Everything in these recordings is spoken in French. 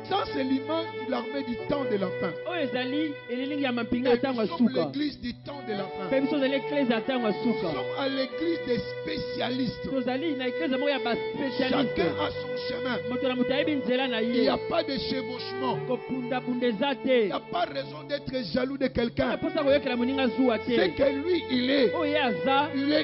Satan, c'est l'image de l'armée du temps de la fin. Oh, ezali elingi ya mampinga Et atango nous sommes asuka. l'église du temps de la fin. Pe biso zali église atango Nous asuka. sommes à l'église des spécialistes. Tozali na église moko ya ba spécialiste. Chacun a son chemin. Moto na moto ayebi nzela na Il n'y ye. a pas de chevauchement. Kopunda bunda eza Il te. n'y a pas raison d'être jaloux de quelqu'un. Posa koyokela moninga zuwa C'est te. que lui, il est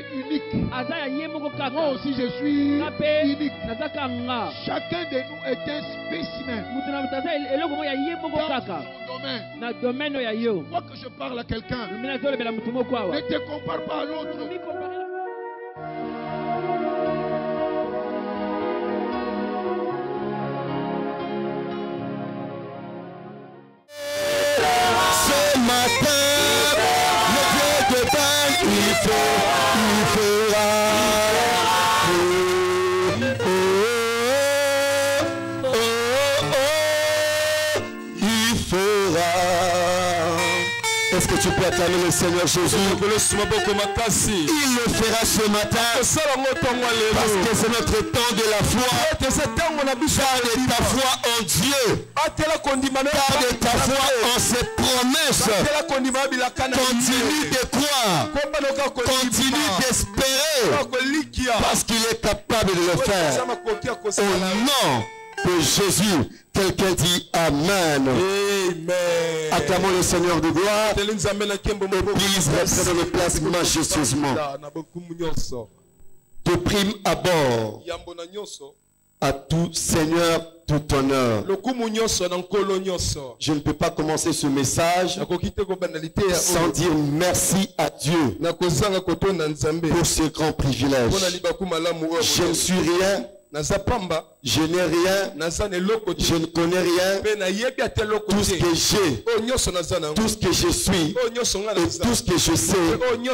unique. Aza ya ye moko Moi kaka. aussi, je suis Kape unique. naza kanga. Chacun de nous est un spécimen Moto na moto aza eloko moko ya ye moko dans kaka. son domaine. Na domaine ya yo. Moi que je parle à quelqu'un, Lumina tolobela moto moko awa. ne te compare pas à l'autre. Mi compare. Ce matin, le Dieu de bain, il fera. Il fera. Est-ce que tu peux acclamer le Seigneur Jésus? Il le fera ce matin parce que c'est notre temps de la foi. Garde ta foi en Dieu. Garde ta foi en ses promesses. Continue de croire. Continue d'espérer parce qu'il est capable de le faire. Au nom de Jésus, quelqu'un dit Amen. Amen. Acclamons le Seigneur de gloire. Église reste dans les places majestueusement. De prime abord, à tout Seigneur, tout honneur. Je ne peux pas commencer ce message sans dire merci à Dieu pour ce grand privilège. Je ne suis rien. Je n'ai rien, je ne connais rien. Tout ce que j'ai, tout ce que je suis et tout ce que je sais,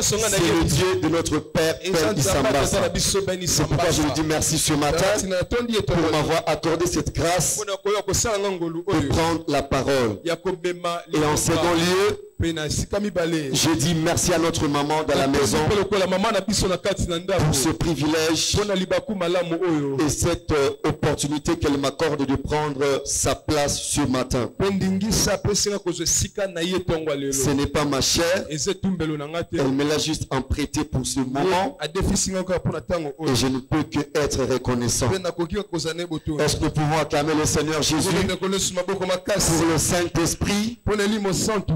c'est le Dieu de notre Père, Père Isambasa. C'est pourquoi je lui dis merci ce matin pour m'avoir accordé cette grâce de prendre la parole. Et en second lieu, je dis merci à notre maman dans la maison pour ce privilège et cette opportunité qu'elle m'accorde de prendre sa place ce matin. Ce n'est pas ma chair, elle me l'a juste emprunté pour ce moment et je ne peux que être reconnaissant. Est-ce que nous pouvons acclamer le Seigneur Jésus pour le Saint-Esprit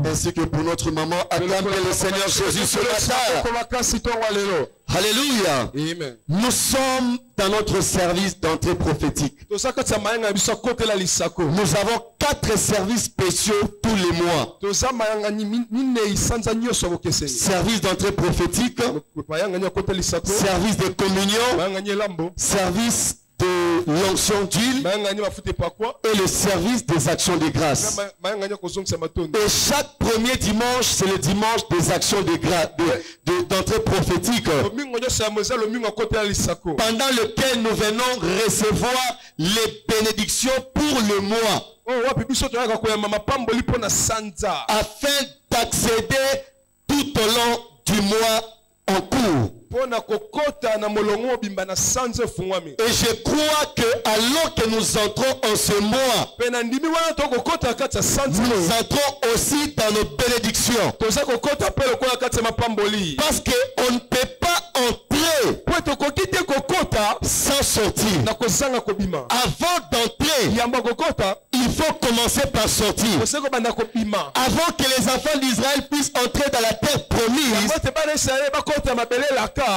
ainsi que pour notre maman? Acclamez le Seigneur Jésus ce matin. Alléluia. Amen. Nous sommes dans notre service d'entrée prophétique. Nous avons 4 services spéciaux tous les mois. Service d'entrée prophétique, service de communion, service de l'onction d'huile et le service des actions de grâce. Et chaque premier dimanche, c'est le dimanche des actions de grâce, d'entrée prophétique, pendant lequel nous venons recevoir les bénédictions pour le mois, afin d'accéder tout au long du mois en cours. Et je crois que alors que nous entrons en ce mois, nous entrons aussi dans nos bénédictions. Parce qu'on ne peut pas entrer sans sortir. Avant d'entrer, il faut commencer par sortir. Avant que les enfants d'Israël puissent entrer dans la terre promise,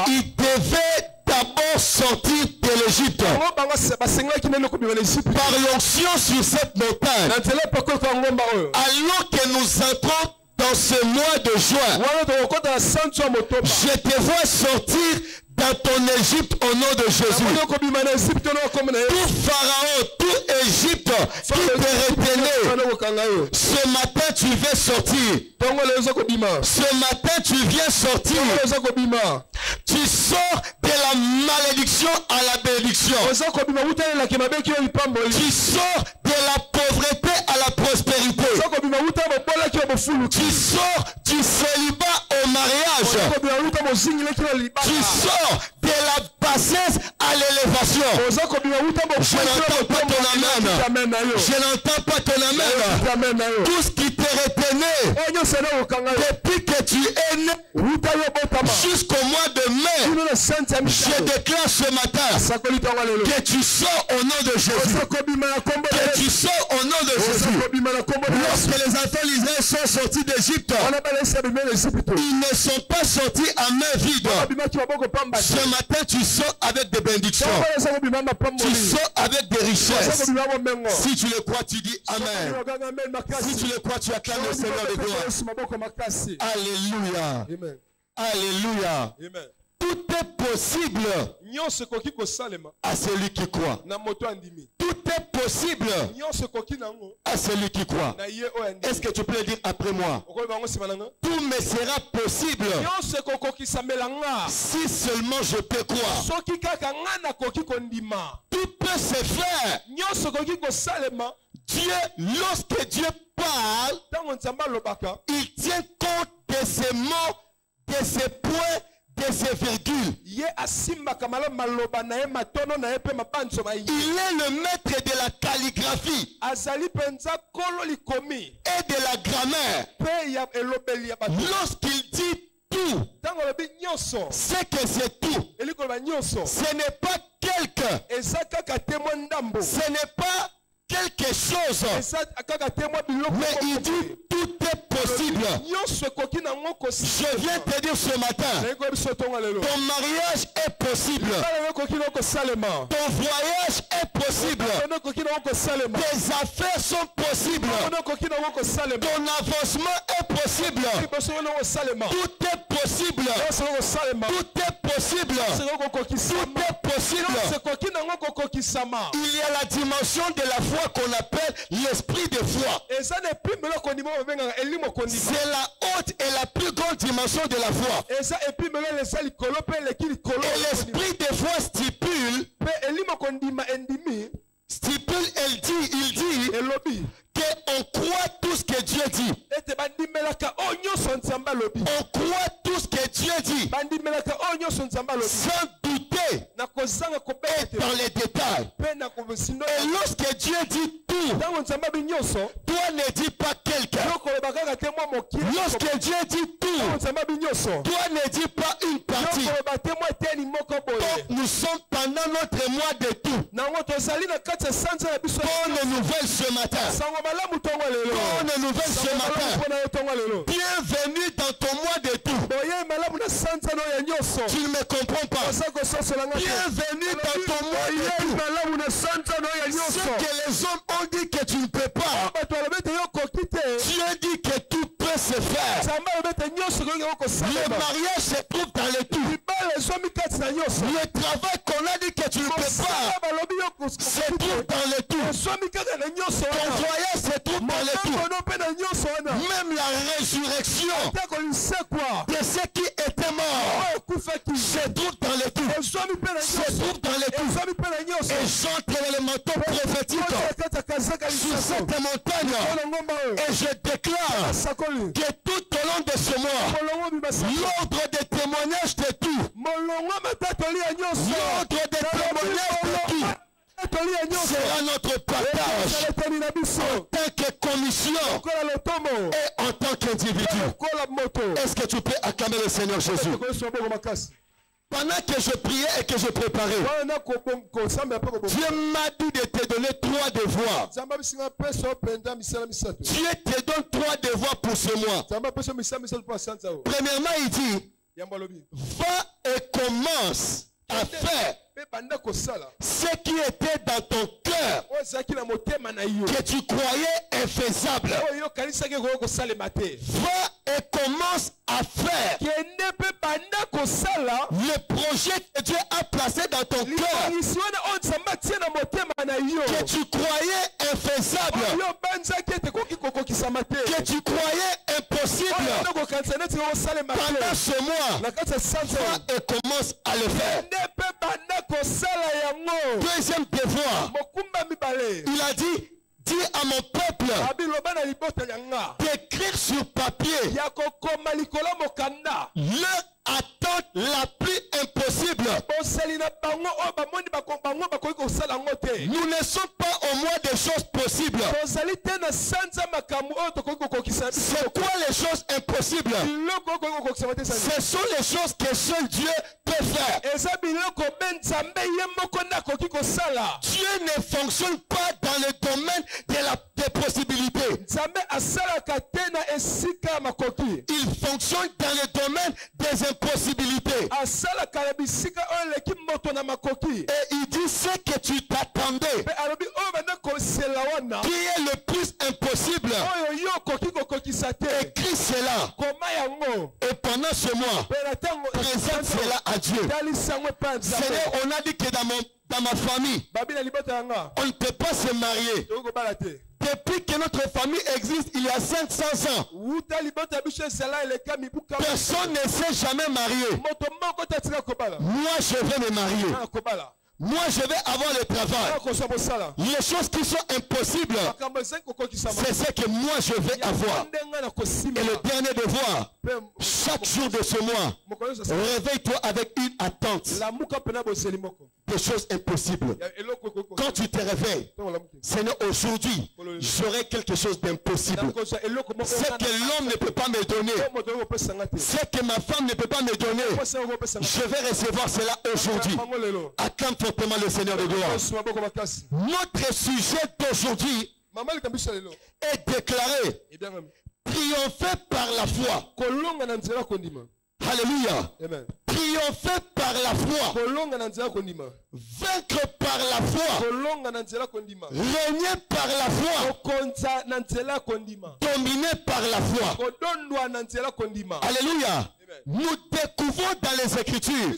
ils devaient d'abord sortir de l'Égypte par l'onction sur cette montagne. Alors que nous entrons dans ce mois de juin, je te vois sortir dans ton Égypte au nom de Jésus. Tout Pharaon, tout Égypte qui te retenait, ce matin tu veux sortir. Ce matin tu viens sortir. Tu sors de la malédiction à la bénédiction. Tu sors de la pauvreté à la prospérité. Tu sors du célibat au mariage. Tu sors de la t'assaises à l'élévation. Je n'entends pas ton amen. Je n'entends pas ton amen. Tout ce qui te retenait depuis que tu es né jusqu'au mois de mai, je déclare ce matin que tu sors au nom de Jésus. Que tu sors au nom de Jésus. Lorsque les enfants d'Israël sont sortis d'Égypte, ils ne sont pas sortis à main vide. Ce matin, tu sors avec des bénédictions. Tu sors avec des richesses. Si tu le crois, tu dis Amen. Si tu le crois, tu acclames le Seigneur de gloire. Alléluia. Alléluia. Tout est possible à celui qui croit. Tout est possible à celui qui croit. Est-ce que tu peux le dire après moi? Tout me sera possible si seulement je peux croire. Tout peut se faire. Dieu, lorsque Dieu parle, il tient compte de ses mots, de ses points, de ses virgules. Il est le maître de la calligraphie et de la grammaire. Lorsqu'il dit tout, c'est que c'est tout. Ce n'est pas quelqu'un. Ce n'est pas quelque chose. Mais il dit tout est possible. Je viens te dire ce matin, ton mariage est possible. Ton voyage est possible. Tes affaires sont possibles. Ton avancement est possible. Tout est possible. Tout est possible. Tout est possible. Il y a la dimension de la foi qu'on appelle l'esprit de foi. C'est la haute et la plus grande dimension de la foi. Et l'esprit de foi stipule, il dit qu'on croit tout ce que Dieu dit. On croit tout ce que Dieu dit sans douter et dans les détails. Et lorsque Dieu dit tout, toi ne dis pas quelqu'un. Lorsque Dieu dit tout, toi ne dis pas une partie. Donc nous sommes pendant notre mois de tout. Bonne nouvelle ce matin. Bonne nouvelle ce matin. Bienvenue dans ton mois de tout. Tu ne me comprends pas. Bienvenue dans ton mois de tout. Ce que les hommes ont dit que tu ne peux pas, Dieu dit que tout peut se faire. Le mariage se trouve dans le tout. Le travail qu'on a dit que tu ne peux pas se trouve dans le tout. Ton voyage se trouve dans le tout. Même la résurrection de ceux qui étaient morts se trouve dans le tout. Se trouve dans le tout. Et j'entre dans le manteau prophétique sur cette montagne. Et je déclare que tout au long de ce mois, l'ordre des témoignages de tout, l'ordre des témoignages de tout sera notre partage en tant que commission et en tant qu'individu. Est-ce que tu peux acclamer le Seigneur Jésus? Pendant que je priais et que je préparais, Dieu m'a dit de te donner 3 devoirs. Dieu te donne 3 devoirs pour ce mois. Premièrement, il dit, va et commence à faire ce qui était dans ton cœur, que tu croyais infaisable. Va et commence à faire le projet que Dieu a placé dans ton cœur, que tu croyais infaisable, que tu croyais impossible. Pendant ce mois, va et commence à le faire. Deuxième devoir, il a dit, dis à mon peuple d'écrire sur papier leur attente la plus impossible. Nous ne sommes pas au moins des choses possibles. C'est quoi les choses impossibles? Ce sont les choses que seul Dieu peut faire. Dieu ne fonctionne pas dans le domaine des possibilités. Il fonctionne dans le domaine des impossibilités. Et il dit ce que tu t'attendais, qui est le plus impossible. Écris cela. Et pendant ce mois, présente cela à Dieu. Seigneur, on a dit que dans ma famille, on ne peut pas se marier. Depuis que notre famille existe il y a 500 ans, personne ne s'est jamais marié. Moi, je vais me marier. Moi, je vais avoir le travail. Les choses qui sont impossibles, c'est ce que moi, je vais avoir. Et le dernier devoir, chaque jour de ce mois, réveille-toi avec une attente des choses impossibles. Quand tu te réveilles, Seigneur, aujourd'hui, j'aurai quelque chose d'impossible. Ce que l'homme ne peut pas me donner, ce que ma femme ne peut pas me donner, je vais recevoir cela aujourd'hui. Acclame fortement le Seigneur de gloire. Notre sujet d'aujourd'hui est déclaré triompher par la foi. Alléluia. Triompher par la foi. Vaincre par la foi. Régner par la foi. Dominer par la foi. Alléluia. Nous découvrons dans les Écritures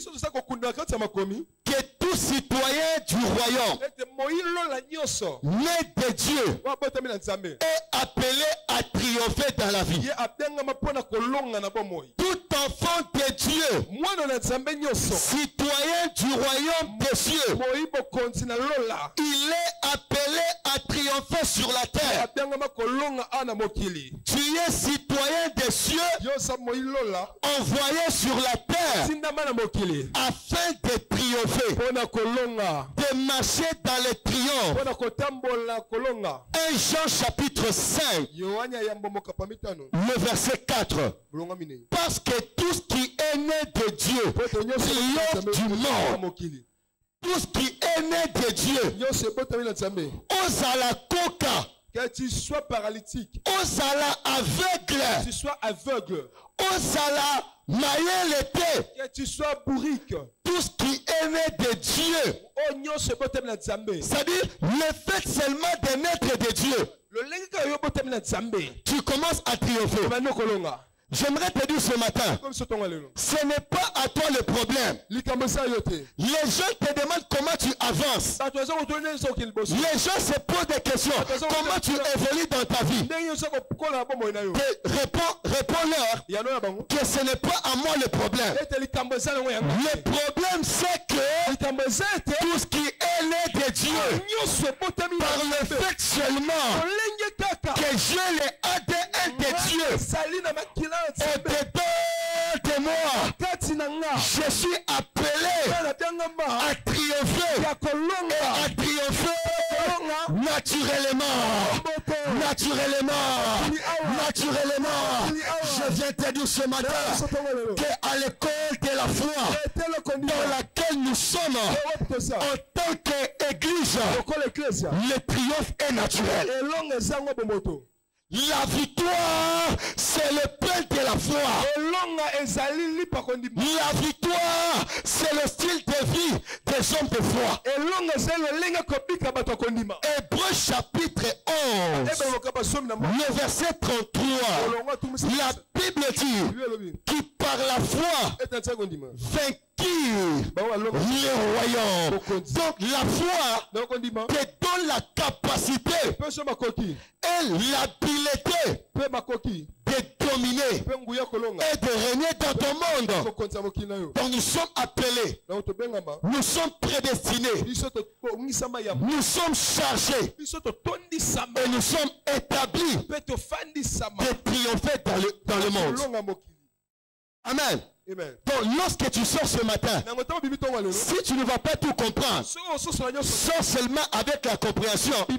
que tout citoyen du royaume né de Dieu est appelé à triompher dans la vie. Tout enfant de Dieu, citoyen du royaume des cieux, il est appelé à triompher sur la terre. Tu es citoyen des cieux, envoyé sur la terre afin de triompher, de marcher dans le triomphe. 1 Jean chapitre 5, le verset 4. Parce que tout ce qui est né de Dieu triomphe du monde. Tout ce qui est né de Dieu, Ozala coca, que tu sois paralytique, Ozala aveugle, que tu sois aveugle, Ozala maïelete, que tu sois bourrique, tout ce qui est né de Dieu, c'est-à-dire le fait seulement de naître de Dieu, tu commences à triompher. J'aimerais te dire ce matin, ce n'est pas à toi le problème. Les gens te demandent comment tu avances. Les gens se posent des questions. Comment tu évolues dans ta vie? Réponds-leur que ce n'est pas à moi le problème. Le problème c'est que tout ce qui est né de Dieu, par le fait seulement que j'ai le ADN de Dieu au-dedans de moi, je suis appelé à triompher et à triompher naturellement. Je viens te dire ce matin qu'à l'école de la foi dans laquelle nous sommes en tant qu'église, le triomphe est naturel. La victoire, c'est le pain de la foi. La victoire, c'est le style de vie des hommes de foi. Hébreux chapitre 11, le verset 33. La Bible dit qui par la foi vainquit le royaume. Donc la foi te donne la capacité et l'habileté de dominer et de régner dans ton monde. Donc nous sommes appelés, nous sommes prédestinés, nous sommes chargés et nous sommes établis de triompher dans le monde. Amen. Donc lorsque tu sors ce matin, si tu ne vas pas tout comprendre, sors seulement avec la compréhension que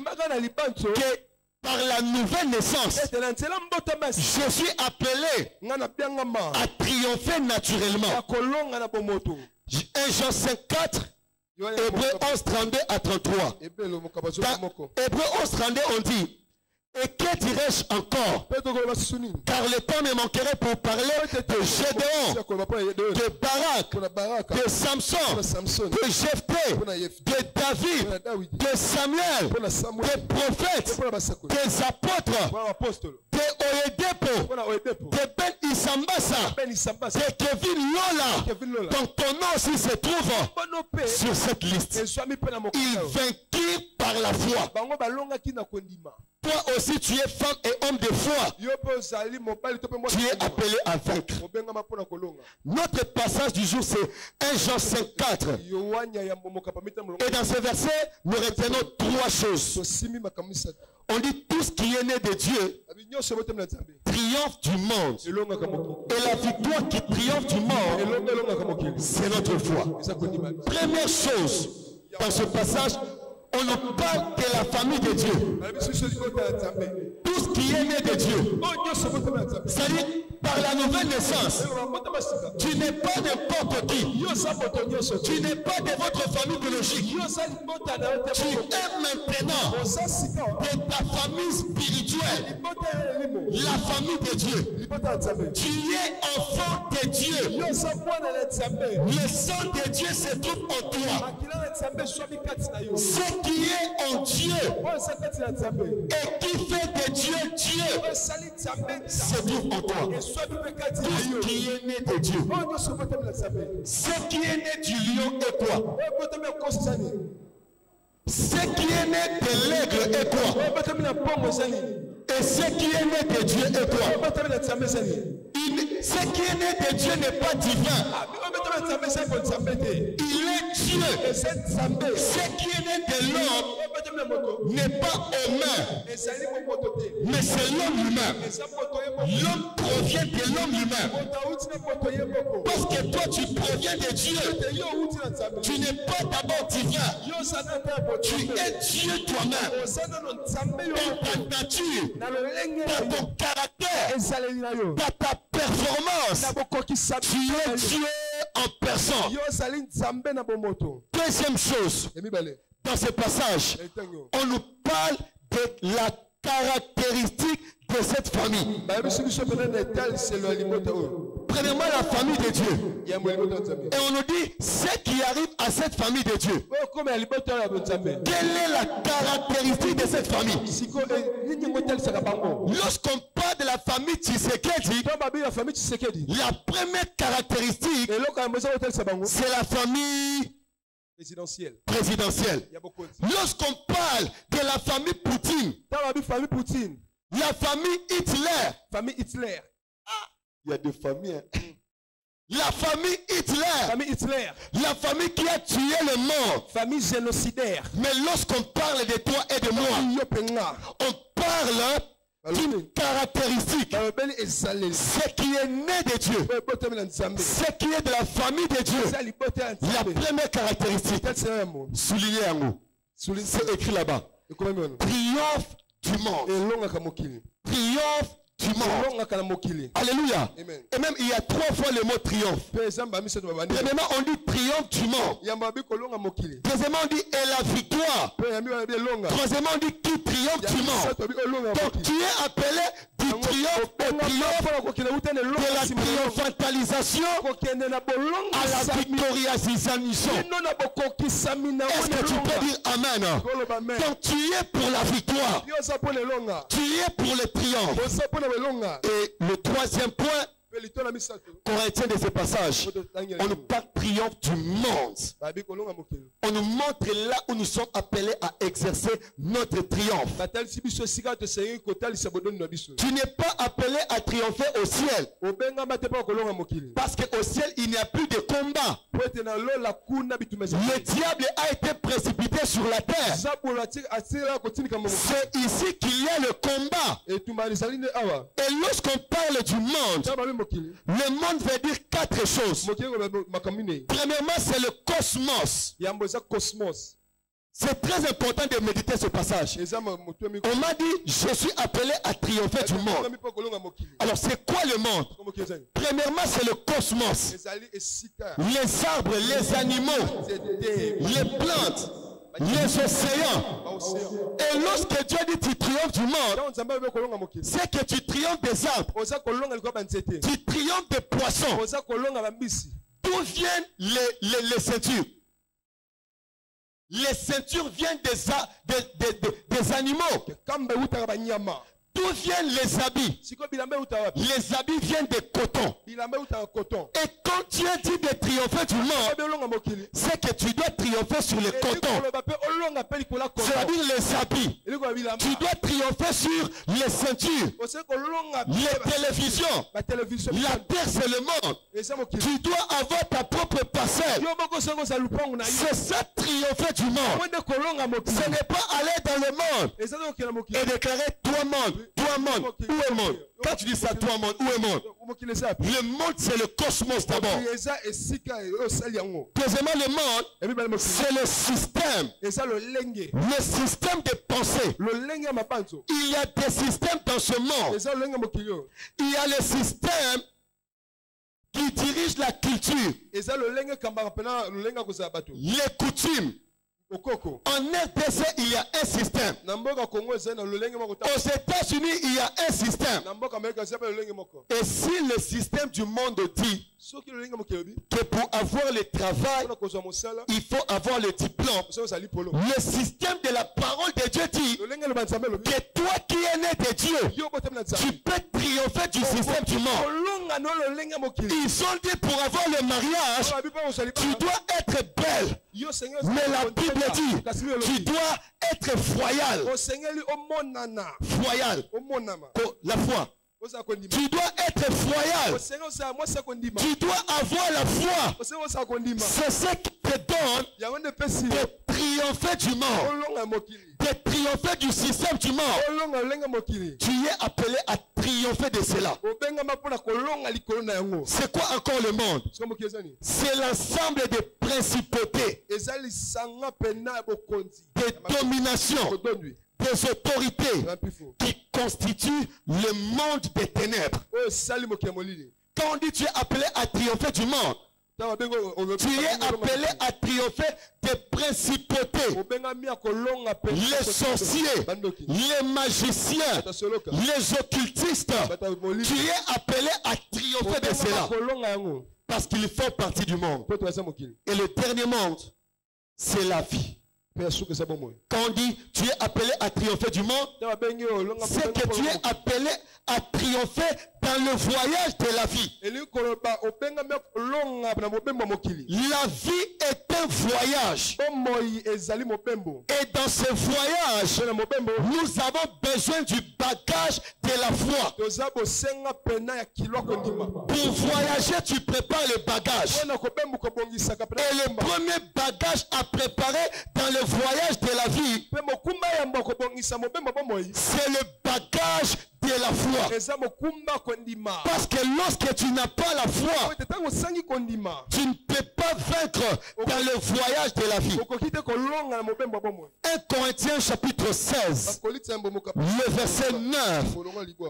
par la nouvelle naissance, je suis appelé à triompher naturellement. 1 Jean 5,4, Hébreux 11, 32 à 33. Dans Hébreux 11, 32, on dit: et que dirais-je encore? Car le temps me manquerait pour parler de Gédéon, de Barak, de Samson, de Jephthé, de David, de Samuel, des prophètes, des apôtres, de Oyedepo, de Ben Isambasa, de Kevin Lola. Donc ton nom aussi se trouve sur cette liste. Il vainquit par la foi. Toi aussi tu es femme et homme de foi. Tu es appelé à vaincre. Notre passage du jour c'est 1 Jean 5,4. Et dans ce verset nous retenons trois choses. On dit tout ce qui est né de Dieu triomphe du monde. Et la victoire qui triomphe du monde, c'est notre foi. Première chose dans ce passage, on nous parle de la famille de Dieu. Tout ce qui est né de Dieu. C'est-à-dire, par la nouvelle naissance, tu n'es pas n'importe qui. Tu n'es pas de votre famille biologique. Tu es maintenant de ta famille spirituelle. La famille de Dieu. Tu es enfant de Dieu. Le sang de Dieu se trouve en toi. Ce qui est en Dieu et qui fait de Dieu Dieu se trouve en toi. Tout ce qui est né de Dieu. Ce qui est né du lion est quoi? Ce qui est né de l'aigle est quoi? Et ce qui est né de Dieu est quoi? Ce qui est né de Dieu n'est pas divin. Il est Dieu. Ce qui est né de l'homme n'est pas humain, mais c'est l'homme humain. L'homme provient de l'homme humain. Parce que toi tu proviens de Dieu. Tu n'es pas d'abord divin. Tu es Dieu toi-même. Dans ta nature, dans ton caractère, dans ta performance, tu es Dieu en personne. Deuxième chose, dans ce passage, on nous parle de la caractéristique de cette famille. Premièrement, la famille de Dieu. Et on nous dit ce qui arrive à cette famille de Dieu. Quelle est la caractéristique de cette famille? Lorsqu'on parle de la famille Tshisekedi, la première caractéristique, c'est la famille présidentielle. Lorsqu'on parle de la famille Poutine, la famille Hitler. Il y a des familles. Hein. La famille Hitler. La famille qui a tué le monde. Famille génocidaire. Mais lorsqu'on parle de toi et de moi, on parle d'une caractéristique. Ce qui est né de Dieu. Ce qui est de la famille de Dieu. La première caractéristique. Souligné en haut. C'est écrit là-bas. Triomphe du monde. Triomphe du monde. Alléluia. Amen. Et même il y a trois fois le mot triomphe. Premièrement, on dit triomphe du monde. Deuxièmement, on dit et la victoire. Troisièmement, on dit qui triomphe du monde. Donc tu es appelé du triomphe au triomphe, de la triomphalisation à la victoriasation. Est-ce que tu peux dire amen? Donc tu es pour la victoire. Tu es pour le triomphe. Et le troisième point qu'on retient de ce passage, on nous parle triomphe du monde. On nous montre là où nous sommes appelés à exercer notre triomphe. Tu n'es pas appelé à triompher au ciel. Parce qu'au ciel, il n'y a plus de combat. Le diable a été précipité sur la terre. C'est ici qu'il y a le combat. Et lorsqu'on parle du monde, le monde veut dire 4 choses. Premièrement, c'est le cosmos. C'est très important de méditer ce passage. On m'a dit, je suis appelé à triompher du monde. Alors, c'est quoi le monde? Premièrement, c'est le cosmos. Les arbres, les animaux, les plantes, les océans. Et lorsque Dieu dit tu triomphes du monde, c'est que tu triomphes des arbres, tu triomphes des poissons. D'où viennent les ceintures? Les ceintures viennent des animaux. D'où viennent les habits? Les habits viennent des cotons. Et quand Dieu dit de triompher du monde, c'est que tu dois triompher sur les cotons. C'est-à-dire les habits. Tu dois triompher sur les ceintures, les télévisions. La terre, c'est le monde. Tu dois avoir ta propre parcelle. C'est ça, triompher du monde. Ce n'est pas aller dans le monde et déclarer toi monde. Toi monde, où est monde? Quand tu dis ça, toi monde, où est monde? Le monde, c'est le cosmos d'abord. Deuxièmement, le monde, c'est le système. Le système de pensée. Il y a des systèmes dans ce monde. Il y a le système qui dirige la culture. Les coutumes. En RDC, il y a un système. Aux États-Unis, il y a un système. Et si le système du monde dit que pour avoir le travail, il faut avoir le diplôme, le système de la parole de Dieu dit que toi qui es né de Dieu, tu peux triompher du système du monde. Ils ont dit pour avoir le mariage, tu dois être belle. Mais la Bible dit, tu dois être foyal. Foyal. La foi. Tu dois être foyal. Tu dois avoir la foi. C'est ce qui te donne de triompher du monde, de triompher du système du monde. Tu es appelé à triompher de cela. C'est quoi encore le monde? C'est l'ensemble des principautés, des dominations, des autorités qui constituent le monde des ténèbres. Quand on dit tu es appelé à triompher du monde, tu es appelé à triompher des principautés, les sorciers, les magiciens, les occultistes. Tu es appelé à triompher de cela parce qu'ils font partie du monde. Et le dernier monde, c'est la vie. Quand on dit tu es appelé à triompher du monde, c'est que tu es appelé à triompher dans le voyage de la vie. La vie est un voyage. Et dans ce voyage, nous avons besoin du bagage de la foi. Pour voyager, tu prépares le bagage. Et le premier bagage à préparer dans le voyage de la vie, c'est le bagage de la foi. Parce que lorsque tu n'as pas la foi, tu ne peux pas vaincre dans le voyage de la vie. 1 Corinthiens chapitre 16, le verset 9.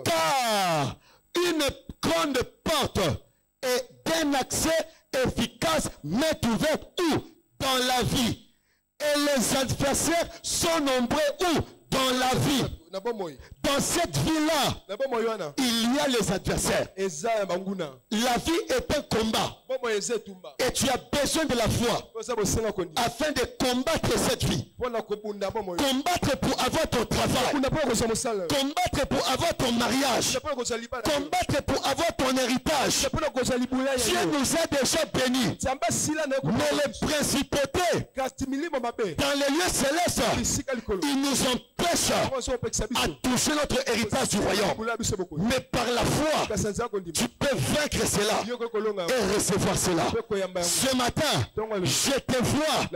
Car une grande porte et d'un accès efficace m'est ouverte où? Dans la vie. Et les adversaires sont nombreux où? Dans la vie. Dans cette vie-là, il y a les adversaires. La vie est un combat. Et tu as besoin de la foi afin de combattre cette vie. Combattre pour avoir ton travail. Combattre pour avoir ton mariage. Combattre pour avoir ton héritage. Dieu nous a déjà bénis. Mais les principautés dans les lieux célestes, ils nous empêchent à toucher notre héritage du royaume. Mais par la foi, tu peux vaincre cela et recevoir cela. Ce matin, je te vois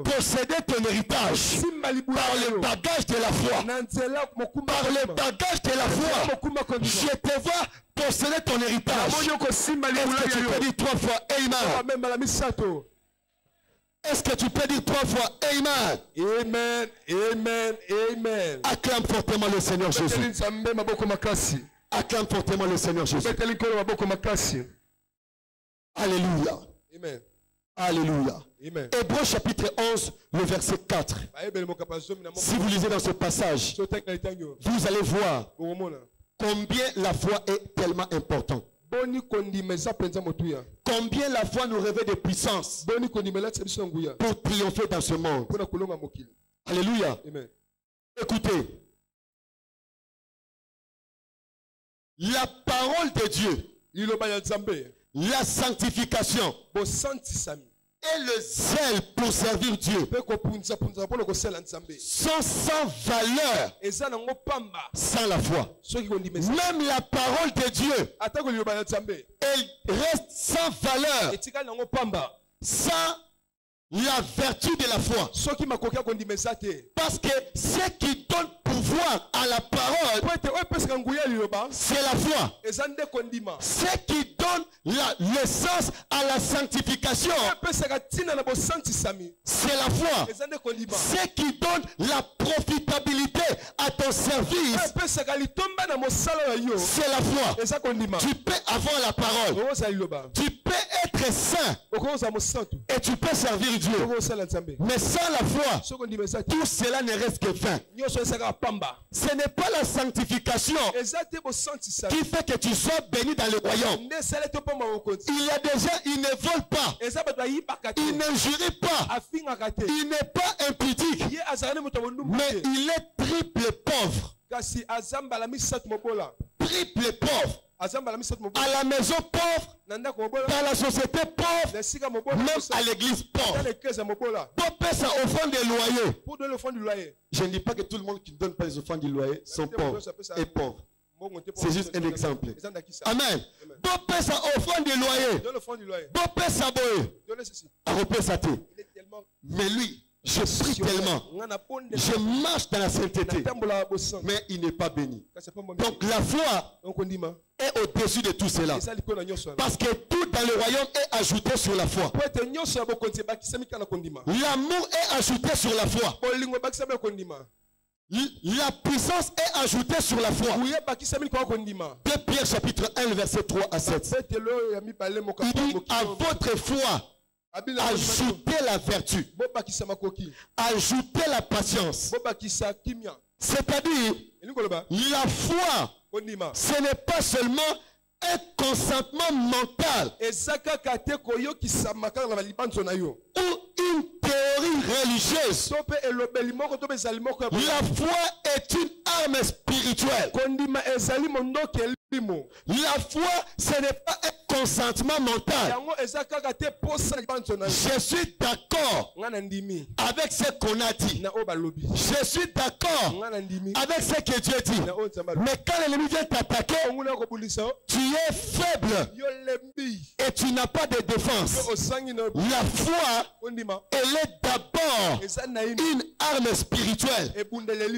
posséder ton héritage par le bagage de la foi. Par le bagage de la foi, je te vois posséder ton héritage. Est-ce que tu peux dire 3 fois Amen? Est-ce que tu peux dire 3 fois Amen? Amen, amen, amen. Acclame fortement le Seigneur Jésus. Acclame fortement le Seigneur Jésus. Alléluia. Amen. Alléluia. Amen. Hébreux chapitre 11, le verset 4. Si vous lisez dans ce passage, vous allez voir combien la foi est tellement importante. Combien la foi nous révèle de puissance pour triompher dans ce monde. Alléluia. Amen. Écoutez, la parole de Dieu, la sanctification et le zèle pour servir Dieu sont sans valeur sans la foi. Même la parole de Dieu, elle reste sans valeur sans la vertu de la foi. Parce que ce qui donne pouvoir à la parole, c'est la foi. Ce qui donne l'essence à la sanctification, c'est la foi. Ce qui donne la profitabilité à ton service, c'est la foi. Tu peux avoir la parole, tu peux être saint et tu peux servir Dieu. Mais sans la foi, tout cela ne reste que vain. Ce n'est pas la sanctification qui fait que tu sois béni dans le royaume. Il y a des gens, ils ne volent pas, ils n'injurient pas, il n'est pas impudique, mais il est triple pauvre. Triple pauvre. À la maison pauvre, dans la société pauvre, même à l'église pauvre. Pauvre ça offrande des loyers. Je ne dis pas que tout le monde qui ne donne pas les offrandes du loyer sont pauvres et pauvres. C'est juste un exemple. Amen. Pauvre ça offrande des loyers. Pauvre ça boye. Mais lui, je prie tellement, je marche dans la sainteté, mais il n'est pas béni. Donc la foi est au-dessus de tout cela. Parce que tout dans le royaume est ajouté sur la foi. L'amour est ajouté sur la foi. La puissance est ajoutée sur la foi. 2 Pierre chapitre 1, verset 3 à 7. Il dit à votre foi, ajoutez la vertu, ajoutez la patience. C'est-à-dire, la foi, ce n'est pas seulement un consentement mental ou une théorie religieuse. La foi est une arme spirituelle. La foi, ce n'est pas un consentement mental. Je suis d'accord avec ce qu'on a dit. Je suis d'accord avec ce que Dieu dit. Mais quand l'ennemi vient t'attaquer, tu es faible et tu n'as pas de défense. La foi, elle est d'abord une arme spirituelle.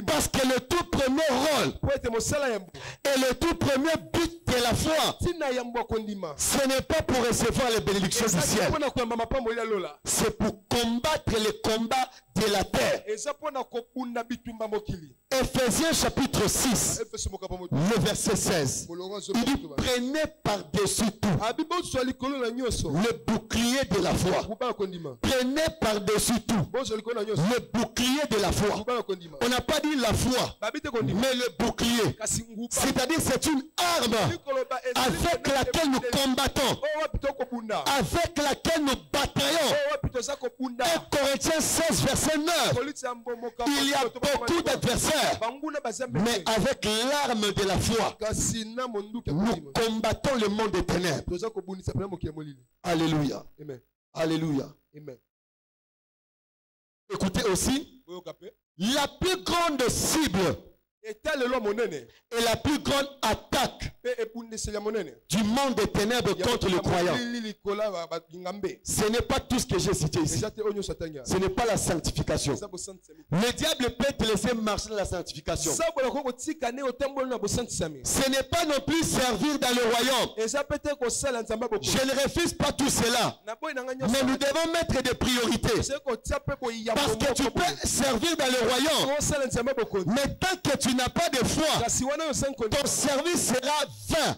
Parce que le tout premier rôle et le tout premier but de la foi, ce n'est pas pour recevoir les bénédictions du ciel. C'est pour combattre les combats de la terre. Ephésiens chapitre 6, le verset 16. Il dit, prenez par-dessus tout le bouclier de la foi. Prenez par-dessus tout le bouclier de la foi. On n'a pas dit la foi, mais le bouclier. C'est-à-dire c'est une arme avec laquelle nous combattons, avec laquelle nous bataillons. 1 Corinthiens 16, verset 9. Il y a beaucoup d'adversaires, mais avec l'arme de la foi, nous combattons le monde des ténèbres. Alléluia. Alléluia. Écoutez aussi, la plus grande cible Et la plus grande attaque du monde des ténèbres contre le croyant, ce n'est pas tout ce que j'ai cité ici. Ce n'est pas la sanctification. Le diable peut te laisser marcher dans la sanctification. Ce n'est pas non plus servir dans le royaume. Je ne refuse pas tout cela. Mais nous devons mettre des priorités. Parce que tu peux servir dans le royaume. Mais tant que tu n'as pas de foi, ton service sera vain.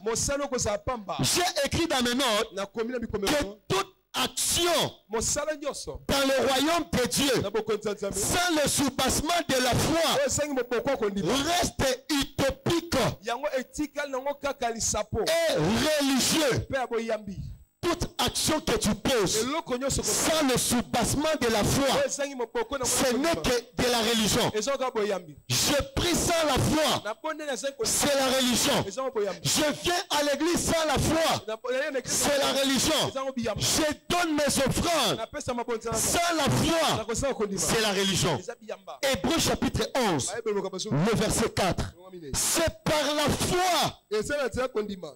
J'ai écrit dans mes notes que toute action dans le royaume de Dieu sans le soubassement de la foi reste utopique et religieux. Toute action que tu poses sans le soubassement de la foi, ce n'est que de la religion. Je prie sans la foi, c'est la religion. Je viens à l'église sans la foi, c'est la religion. Je donne mes offrandes sans la foi, c'est la religion. Hébreux chapitre 11, le verset 4. C'est par la foi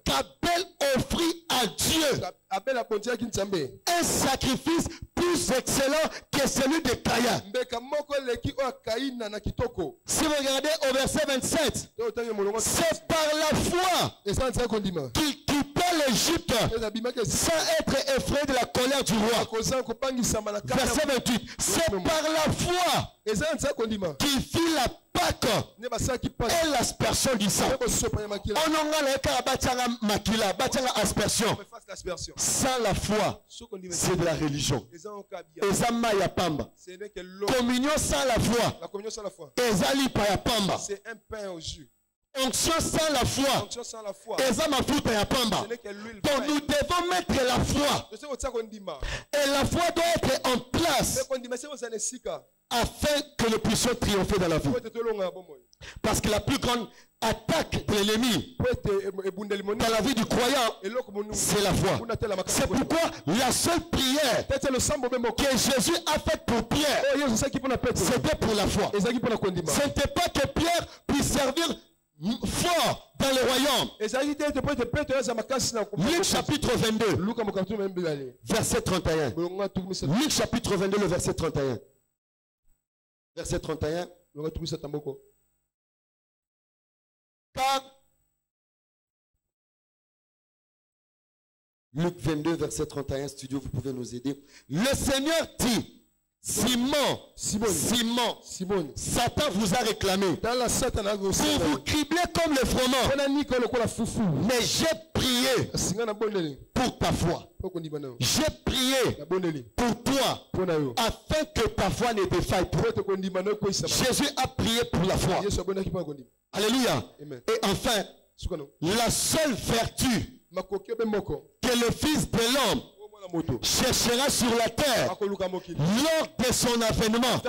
qu'Abel offrit à Dieu un sacrifice plus excellent que celui de Caïn. Si vous regardez au verset 27, c'est par la foi qu'il quitta l'Égypte sans être effrayé de la colère du roi. Verset 28, c'est par la foi qu'il fit la Pâques et l'aspersion du sang. Sans la foi, c'est de la religion. Communion sans la foi, c'est un pain au jus. Onction sans la foi, donc nous devons mettre la foi. Et la foi doit être en place afin que nous puissions triompher dans la vie. Parce que la plus grande attaque de l'ennemi dans la vie du croyant, c'est la foi. C'est pourquoi la seule prière que Jésus a faite pour Pierre, c'était pour la foi. Ce n'était pas que Pierre puisse servir fort dans le royaume. Luc chapitre 22, verset 31. Luc chapitre 22, le verset 31. Verset 31. Car Luc 22, verset 31, studio, vous pouvez nous aider. Le Seigneur dit, Simon, Satan vous a réclamé pour vous cribler comme le froment. Mais j'ai prié pour ta foi. J'ai prié pour toi afin que ta foi ne défaille pas. Jésus a prié pour la foi. Alléluia. Et enfin, la seule vertu que le Fils de l'homme cherchera sur la terre lors de son avènement,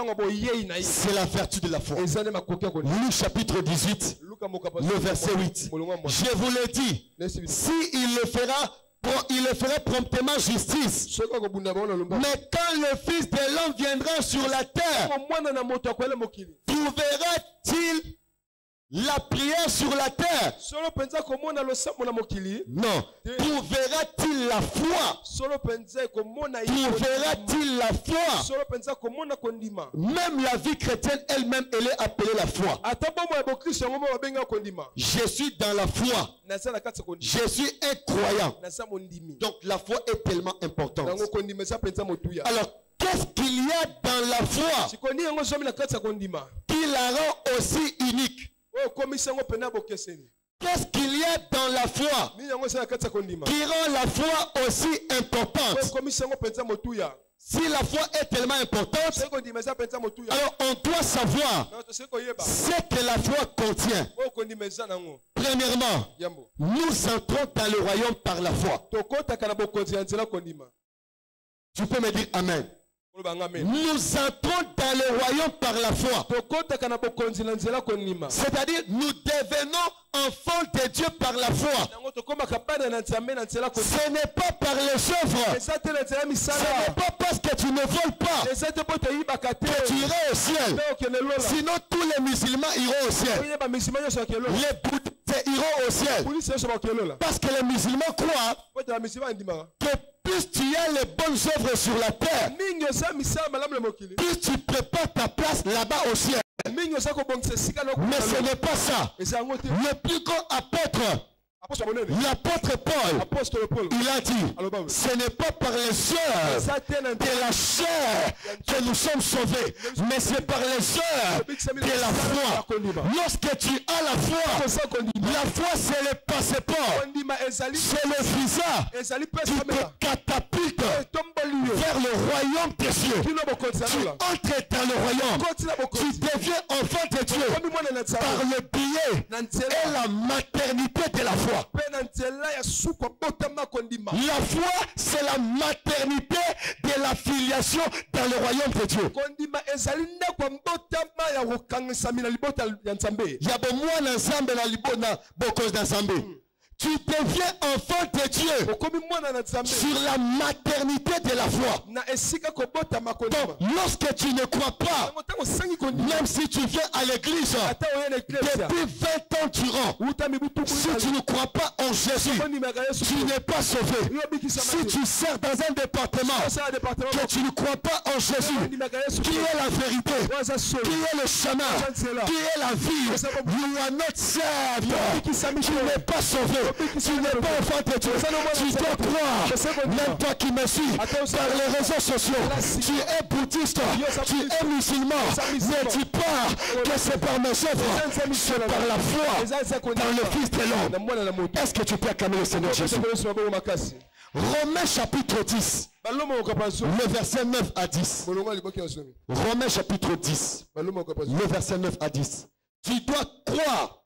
c'est la vertu de la foi. Luc chapitre 18, le verset 8. Je vous l'ai dit, si il le fera promptement justice. Mais quand le Fils de l'homme viendra sur la terre, trouvera-t-il la prière sur la terre? Non. Trouvera-t-il la foi? Trouvera-t-il la foi? Même la vie chrétienne elle-même, elle est appelée la foi. Je suis dans la foi. Je suis un croyant. Donc la foi est tellement importante. Alors, qu'est-ce qu'il y a dans la foi qui la rend aussi unique? Qu'est-ce qu'il y a dans la foi qui rend la foi aussi importante? Si la foi est tellement importante, alors on doit savoir ce que la foi contient. Premièrement, nous entrons dans le royaume par la foi. Tu peux me dire Amen. Nous entrons dans le royaume par la foi. C'est-à-dire, nous devenons enfants de Dieu par la foi. Ce n'est pas par les œuvres. Ce n'est pas parce que tu ne voles pas que tu iras au ciel. Sinon tous les musulmans iront au ciel. Les bouddhistes iront au ciel. Parce que les musulmans croient que plus tu as les bonnes œuvres sur la terre, plus tu prépares ta place là-bas au ciel. Mais ce n'est pas ça. Le plus grand apôtre, l'apôtre Paul, il a dit, ce n'est pas par les œuvres de la chair que nous sommes sauvés, mais c'est par les œuvres de la foi. Lorsque tu as la foi c'est le passeport, c'est le visa qui te catapulte vers le royaume des cieux. Tu entres dans le royaume, tu deviens enfant de Dieu par le billet et la maternité de la foi. La foi, c'est la maternité de la filiation dans le royaume de Dieu. Tu deviens enfant de Dieu sur la maternité de la foi. Donc, lorsque tu ne crois pas, même si tu viens à l'église depuis 20 ans durant, si tu ne crois pas en Jésus, tu n'es pas sauvé. Si tu sers dans un département que tu ne crois pas en Jésus, qui est la vérité, qui est le chemin, qui est la vie, you are not saved. Tu n'es pas sauvé. Tu n'es pas enfant de Dieu. Tu dois croire. Même toi qui me suis par les réseaux sociaux, tu es bouddhiste, tu es musulman, mais tu pars que c'est par mes œuvres, c'est par la foi dans le Fils de l'homme. Est-ce que tu peux acclamer le Seigneur Jésus? Romains chapitre 10. Le verset 9 à 10. Romains chapitre 10. Le verset 9 à 10. Tu dois croire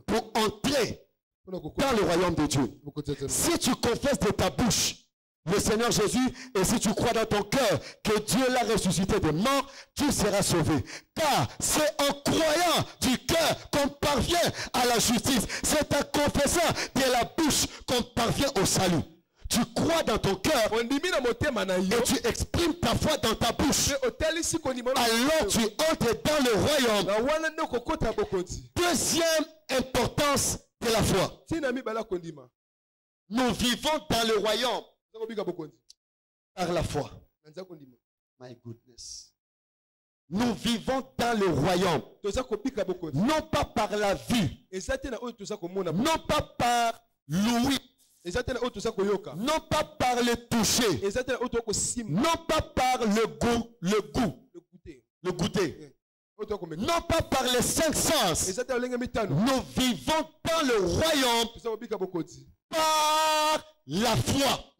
pour entrer dans le royaume de Dieu. Si tu confesses de ta bouche le Seigneur Jésus et si tu crois dans ton cœur que Dieu l'a ressuscité des morts, tu seras sauvé. Car c'est en croyant du cœur qu'on parvient à la justice. C'est en confessant de la bouche qu'on parvient au salut. Tu crois dans ton cœur et tu exprimes ta foi dans ta bouche. Alors tu entres dans le royaume. Deuxième importance de la foi. Nous vivons dans le royaume par la foi. My goodness. Nous vivons dans le royaume. Non pas par la vue. Non pas par l'ouïe. Non pas par le toucher. Non pas par le goût. Le goûter. Non pas par les 5 sens. Nous vivons dans le royaume par la foi.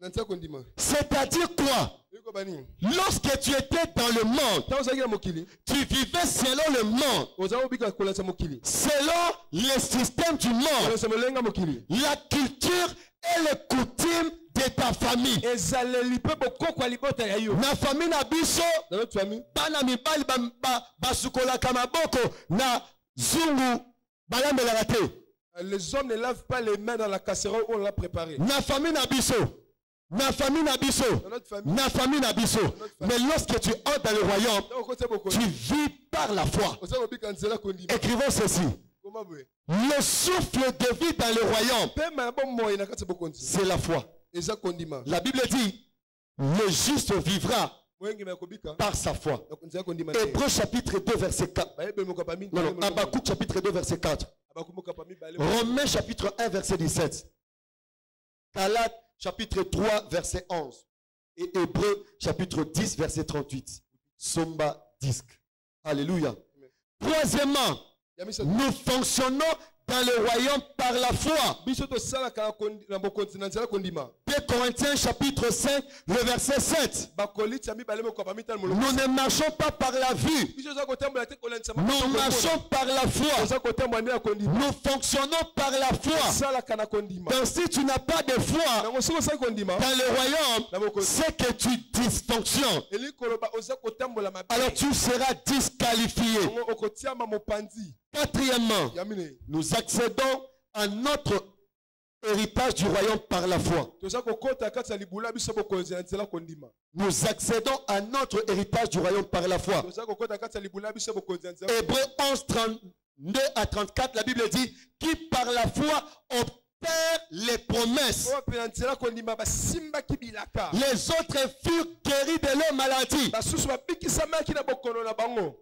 C'est-à-dire quoi? Lorsque tu étais dans le monde, tu vivais selon le monde, selon les systèmes du monde, la culture et les coutumes de ta famille. Na famille na biso, bana mibali basukola kamaboko na zungu balambela te. Les hommes ne lavent pas les mains dans la casserole où on l'a préparée. Na famille na biso. Na famille na biso. Na famille na biso. Mais lorsque tu entres dans le royaume, tu vis par la foi. Écrivons ceci. Le souffle de vie dans le royaume, c'est la foi. La Bible dit, le juste vivra par sa foi. Hébreux chapitre 2 verset 4. Non, Habakkuk chapitre 2 verset 4. Romains chapitre 1 verset 17. Galates chapitre 3 verset 11. Et Hébreux chapitre 10 verset 38. Somba disque. Alléluia. Troisièmement, nous fonctionnons dans le royaume par la foi. 2 Corinthiens chapitre 5, le verset 7. Nous ne marchons pas par la vue. Nous marchons par la foi. Nous fonctionnons par la foi. Donc si tu n'as pas de foi dans le royaume, c'est que tu dysfonctionnes. Alors tu seras disqualifié. Quatrièmement, nous accédons à notre héritage du royaume par la foi. Nous accédons à notre héritage du royaume par la foi. Hébreux 11, 32 à 34, la Bible dit, qui par la foi obtient les promesses. Les autres furent guéris de leur maladie.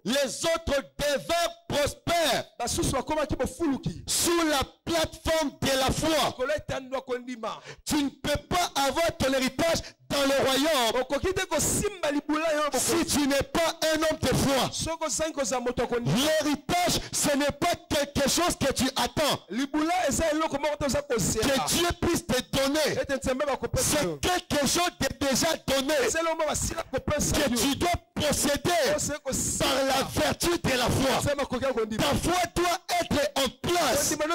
Les autres devinrent prospères sous la plateforme de la foi. Tu ne peux pas avoir ton héritage dans le royaume si tu n'es pas un homme de foi. L'héritage, ce n'est pas quelque chose que tu attends. Que Dieu puisse te donner. C'est quelque chose de déjà donné. Que tu dois posséder par la vertu de la foi. Ta foi doit être en place pour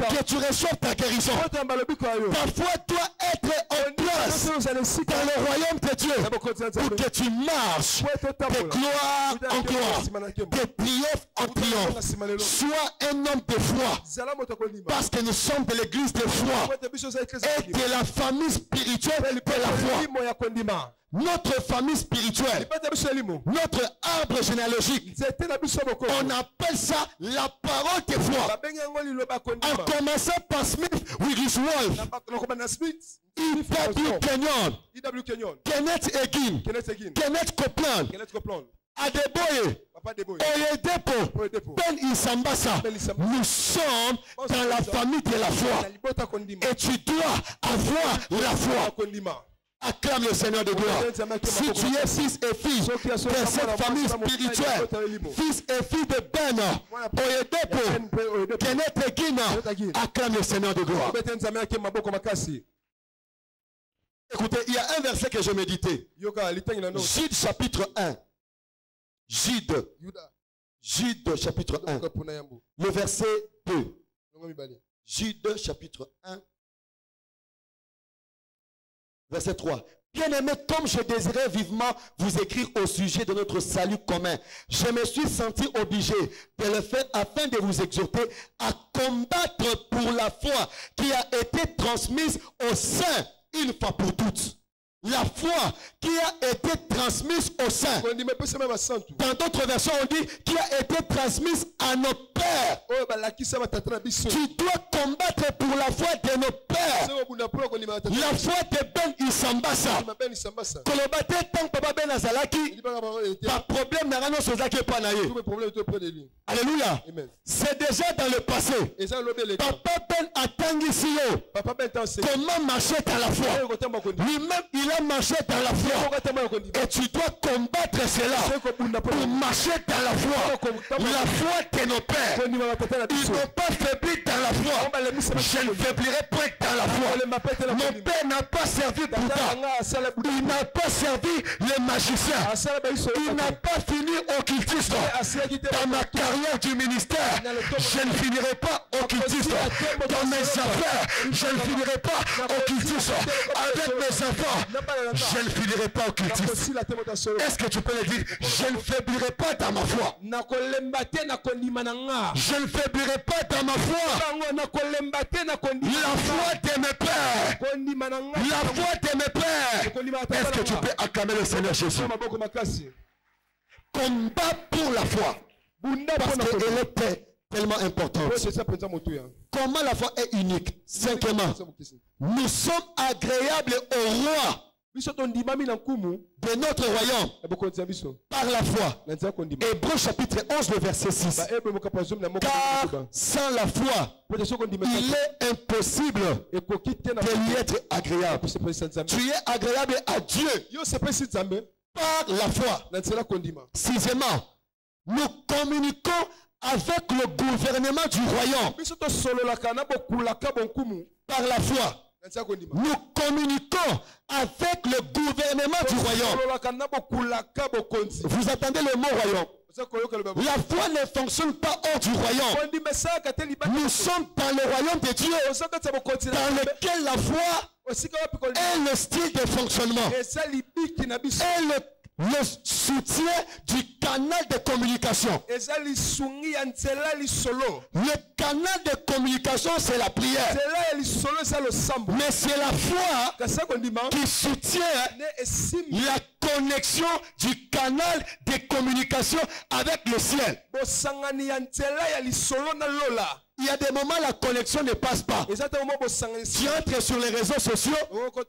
que tu reçoives ta guérison. Ta foi doit être en place dans le royaume de Dieu pour que tu marches de gloire en gloire, de triomphe en triomphe. Sois un homme de foi, parce que nous sommes de l'église de foi et de la famille spirituelle de la foi. Notre famille spirituelle, notre arbre généalogique, on appelle ça la parole de foi. En commençant par Smith Wigglesworth, E.W. Kenyon, Kenneth Hagin, Kenneth Copeland, Adeboye, Oyedepo, Ben Isambasa. Nous sommes dans la famille de la foi. Et tu dois avoir la foi. Acclame le Seigneur de gloire. Si tu es fils et fille de cette famille spirituelle, fils et fille de Ben, Oyedepo, Kenneth Hagin, acclame le Seigneur de gloire. Écoutez, il y a un verset que je méditais. Jude chapitre 1. Jude chapitre 1. Le verset 2. Jude chapitre 1. Verset 3. Bien-aimés, comme je désirais vivement vous écrire au sujet de notre salut commun, je me suis senti obligé de le faire afin de vous exhorter à combattre pour la foi qui a été transmise au sein une fois pour toutes. La foi qui a été transmise au sein. Dans d'autres versions, on dit qui a été transmise à nos pères. Tu dois combattre pour la foi de nos pères. La foi de Ben Isambasa. Kolobate tant papa Ben Azalaki. Pas problème n'a rien sur Zaki Panaye. Alléluia. C'est déjà dans le passé. Papa Ben Atangisiyo. Comment marcher dans la foi? Lui-même il a marché dans la foi. Et tu dois combattre cela pour marcher dans la foi. La foi de nos pères. Ils n'ont pas faibli dans la foi. Je ne faiblirai point dans la foi. Mon père n'a pas servi Bouddha. Il n'a pas servi les magiciens. Il n'a pas fini occultiste. Dans ma carrière du ministère, je ne finirai pas occultiste. Dans mes affaires, je ne finirai pas occultiste. Avec mes enfants, je ne finirai pas occultiste. Est-ce que tu peux le dire? Je ne faiblirai pas dans ma foi. Je ne faiblirai pas dans ma foi. La foi de mes pères. La foi de mes pères. Est-ce que tu peux acclamer le Seigneur Jésus? Combat pour la foi. Parce qu'elle est tellement importante. Comment la foi est unique? Cinquièmement, nous sommes agréables au roi de notre royaume par la foi. Hébreux chapitre 11, le verset 6. Car sans la foi, il est impossible de lui être agréable. Tu es agréable à Dieu par la foi. Sixièmement, nous communiquons avec le gouvernement du royaume par la foi. Nous communiquons avec le gouvernement du royaume. Vous attendez le mot royaume? La foi ne fonctionne pas hors du royaume. Nous sommes dans le royaume de Dieu, dans lequel la foi est le style de fonctionnement, est le soutien du canal de communication. Le canal de communication, c'est la prière. Mais c'est la foi qui soutient la connexion du canal de communication avec le ciel. Il y a des moments où la connexion ne passe pas. Tu entres sur les réseaux sociaux, au lieu qu'on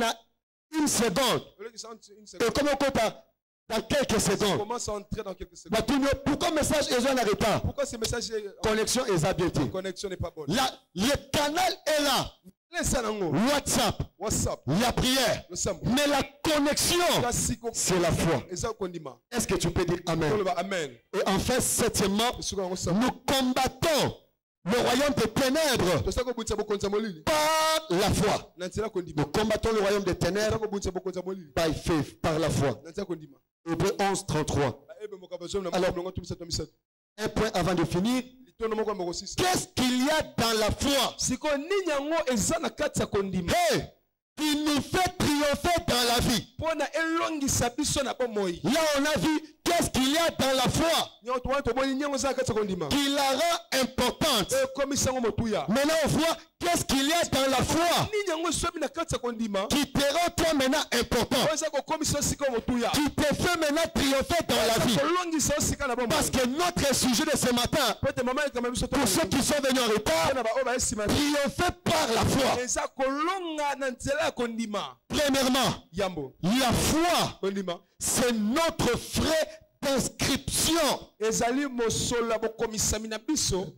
a une seconde, et comme on compte dans quelques secondes. Pourquoi le message est en retard? Pourquoi ce message connexion est habité? Connexion n'est pas bonne. Le canal est là. WhatsApp, la prière, mais la connexion, c'est la foi. Est-ce que tu peux dire Amen? Et enfin, septièmement, nous combattons le royaume des ténèbres par la foi. Nous combattons le royaume des ténèbres by faith, par la foi. Hébreux 11, 33. Alors, un point avant de finir. Qu'est-ce qu'il y a dans la foi? Hey, qui nous fait triompher dans la vie. Là, on a vu qu'est-ce qu'il y a dans la foi qui la rend importante. Maintenant, on voit qu'est-ce qu'il y a dans la foi qui te rend toi maintenant important, qui te fait maintenant triompher dans la vie. Parce que notre sujet de ce matin, pour ceux qui sont venus en retard, triompher par la foi. Premièrement, la foi, c'est notre frais d'inscription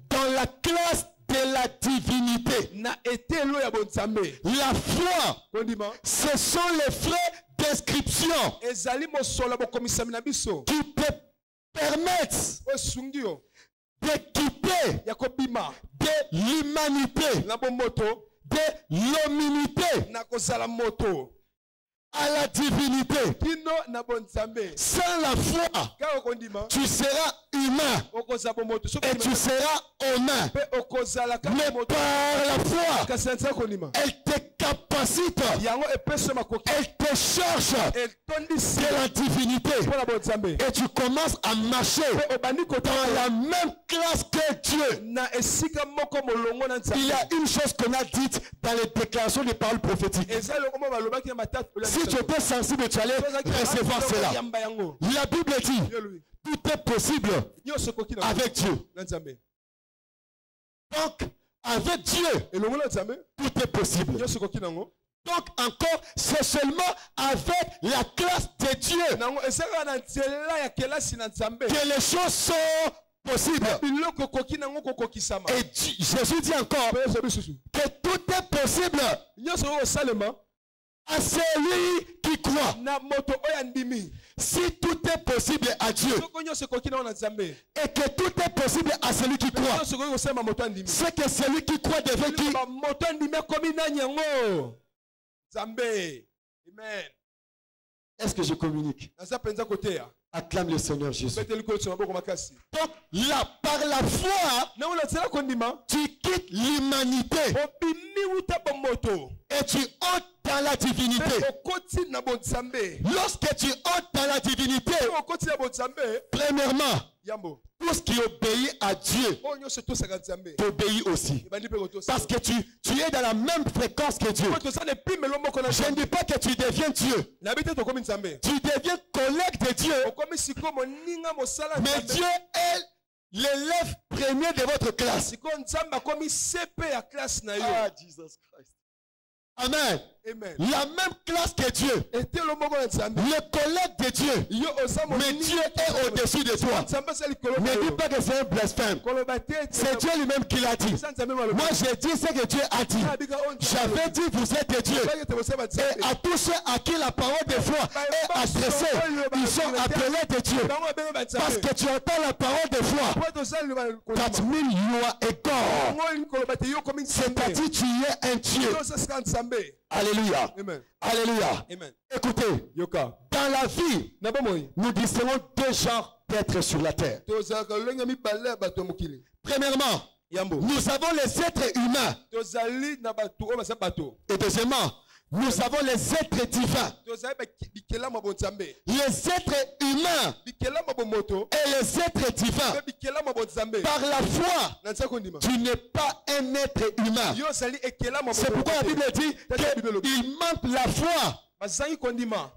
dans la classe de la divinité. La foi, ce sont les frais d'inscription qui te permettent d'équiper de l'humanité, de l'hominité à la divinité. Sans la foi, tu seras humain et tu seras humain. Mais par la foi, elle te capacite, elle te cherche de la divinité et tu commences à marcher dans la même classe que Dieu. Il y a une chose qu'on a dite dans les déclarations des paroles prophétiques. Si tu étais sensible, tu allais recevoir cela. La Bible dit, tout est possible avec Dieu. Donc, avec Dieu, tout est possible. Donc, encore, c'est seulement avec la classe de Dieu que les choses sont possibles. Et Jésus dit encore que tout est possible à celui qui croit. Si tout est possible à Dieu et que tout est possible à celui qui croit, c'est que celui qui croit devient qui? Est-ce que je communique? Acclame le Seigneur Jésus. Donc là, par la foi, tu quittes l'humanité et tu entres dans la divinité. Lorsque tu entres dans la divinité, premièrement, tout ce qui obéit à Dieu t'obéit aussi. Parce que tu es dans la même fréquence que Dieu. Je ne dis pas que tu deviens Dieu. Tu deviens collègue de Dieu. Mais Dieu est l'élève premier de votre classe. Ah, Jesus Christ. Amen. Amen. La même classe que Dieu. Le collègue de Dieu. Mais Dieu est au-dessus de toi. Ne dis pas que c'est un blasphème. C'est Dieu lui-même qui l'a dit. Moi j'ai dit ce que Dieu a dit. J'avais dit vous êtes de Dieu. Et à tous ceux à qui la parole de foi est adressée, ils sont appelés de Dieu. Parce que tu entends la parole de foi. That means you are a God. C'est-à-dire tu es un Dieu. Alléluia. Amen. Alléluia. Amen. Écoutez, dans la vie, nous distinguons deux genres d'êtres sur la terre. Premièrement, nous avons les êtres humains. Et deuxièmement, nous avons les êtres divins, les êtres humains et les êtres divins. Par la foi, tu n'es pas un être humain. C'est pourquoi la Bible dit qu'il manque la foi.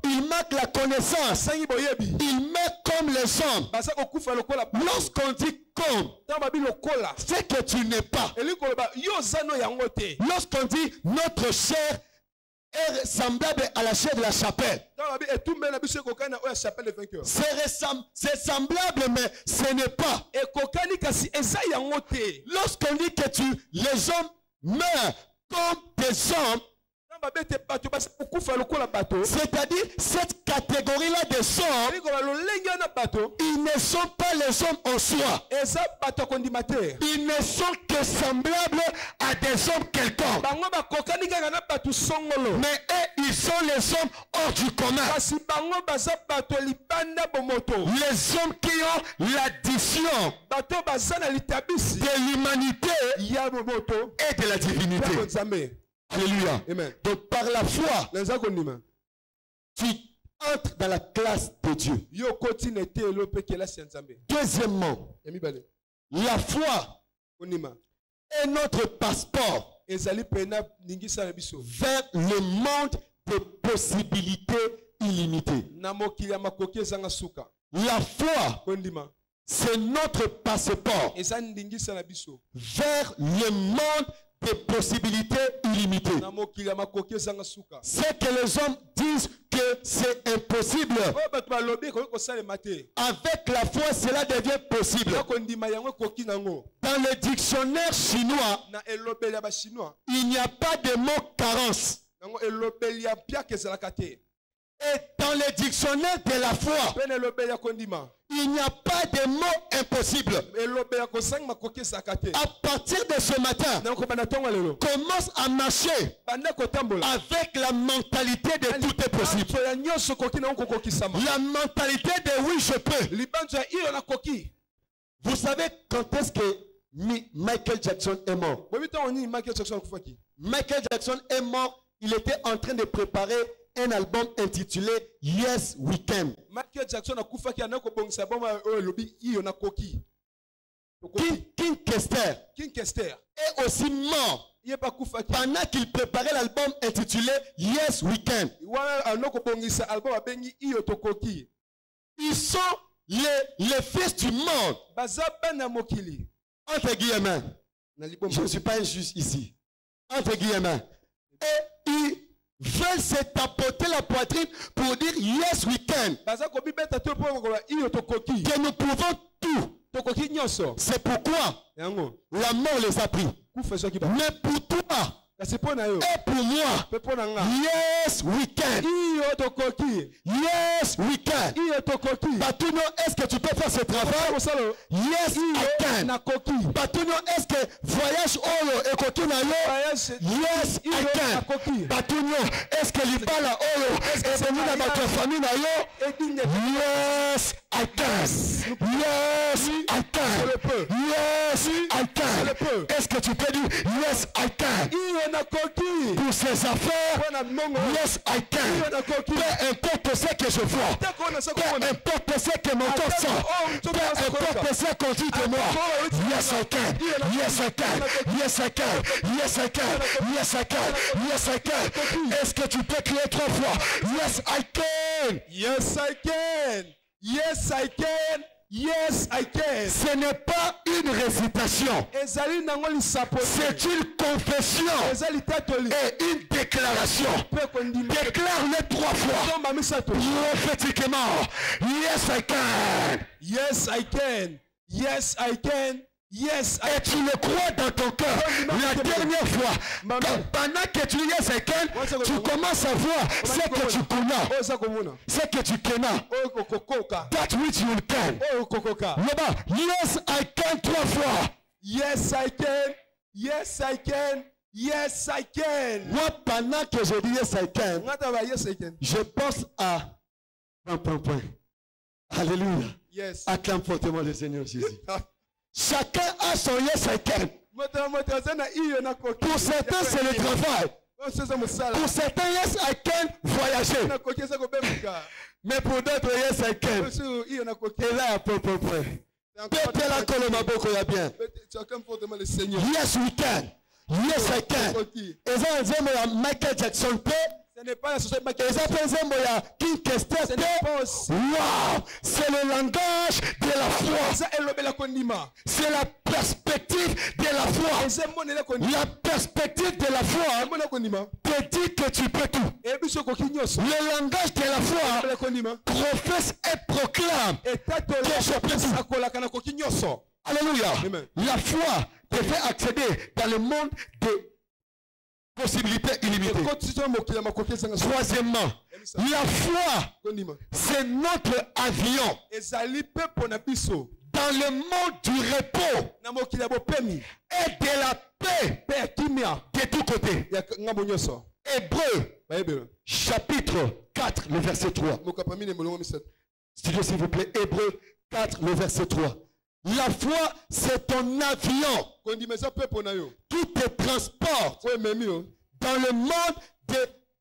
Il manque la connaissance. Il manque comme les hommes. Lorsqu'on dit comme, c'est que tu n'es pas. Lorsqu'on dit notre chair est semblable à la chair de la chapelle, c'est semblable, mais ce n'est pas. Lorsqu'on dit que les hommes meurent comme des hommes, c'est-à-dire cette catégorie-là des hommes, ils ne sont pas les hommes en soi. Ils ne sont que semblables à des hommes quelconques. Mais eux, ils sont les hommes hors du commun. Les hommes qui ont l'addition de l'humanité et de la divinité. Alléluia. Amen. Donc par la foi, tu entres dans la classe de Dieu. Deuxièmement, la foi est notre passeport vers le monde des possibilités illimitées. La foi, c'est notre passeport vers le monde des possibilités illimitées. C'est que les hommes disent que c'est impossible. Avec la foi, cela devient possible. Dans le dictionnaire chinois, il n'y a pas de mot carence. Et dans le dictionnaire de la foi, il n'y a pas de mot impossible. À partir de ce matin, commence à marcher avec la mentalité de tout est possible. La mentalité de oui, je peux. Vous savez quand est-ce que Michael Jackson est mort? Michael Jackson est mort, il était en train de préparer un album intitulé Yes We Can. Michael Jackson a kufaki anako bongisa album lobi iyo na koki. King Kester est aussi mort pendant qu'il préparait l'album intitulé Yes We Can. Ils sont les fils du monde. Entre guillemets. Je ne suis pas injuste ici. Entre guillemets. Et ils veulent se tapoter la poitrine pour dire Yes We Can. Que nous pouvons tout. C'est pourquoi la mort les a pris. Mais pour toi et pour moi, Yes We Can. Yes We Can. Batuno, est-ce que tu peux faire ce travail? Yes I Can. Batuno, est-ce que voyage Olo et Kokinayo? Yes I Can. Batuno, est-ce que l'Ibala Olo est venu dans notre famille nayo? Yes I Can. Yes I Can. Yes I Can. Est-ce que tu peux dire Yes I Can? Pour ses affaires, yes I can. Peu importe ce que je vois, peu importe ce que mon corps sent, peu importe ce qu'on dit de moi, yes I can, yes I can, yes I can, yes I can, yes I can, yes I can. Est-ce que tu peux crier 3 fois? Yes I can. Yes I can. Yes I can. Yes, I can. Ce n'est pas une récitation. C'est une confession et une déclaration. Déclare-le 3 fois. Prophétiquement. Yes, I can. Yes, I can. Yes, I can. Yes, et tu le crois dans ton cœur. La dernière fois, pendant que tu yes I can, tu commences à voir ce que tu connais, ce que tu connais. That which you can. Là-bas, yes I can 3 fois. Yes I can. Yes I can. Yes I can. Moi, pendant que je dis yes I can, je pense à point. Alléluia. Yes. Acclame fortement le Seigneur Jésus. Chacun a son yes I can. Pour certains, c'est le travail. Pour certains, yes, I can voyager. Mais pour d'autres, yes, I can. Et là, peu. Pète la colonne à beaucoup, il y a bien. Yes, we can. Yes, I can. Et ça, on dit, Michael Jackson play. Ce n'est pas la société Wow, c'est le langage de la foi. C'est la perspective de la foi. La perspective de la foi te dit que tu peux tout. Le langage de la foi professe et proclame que je peux tout. Alléluia. La foi te fait accéder dans le monde de possibilités illimitées. Troisièmement, la foi, c'est notre avion dans le monde du repos et de la paix de tous côtés. Hébreux, chapitre 4, le verset 3. S'il vous plaît, Hébreux 4, le verset 3. La foi, c'est ton avion qui te transporte dans le monde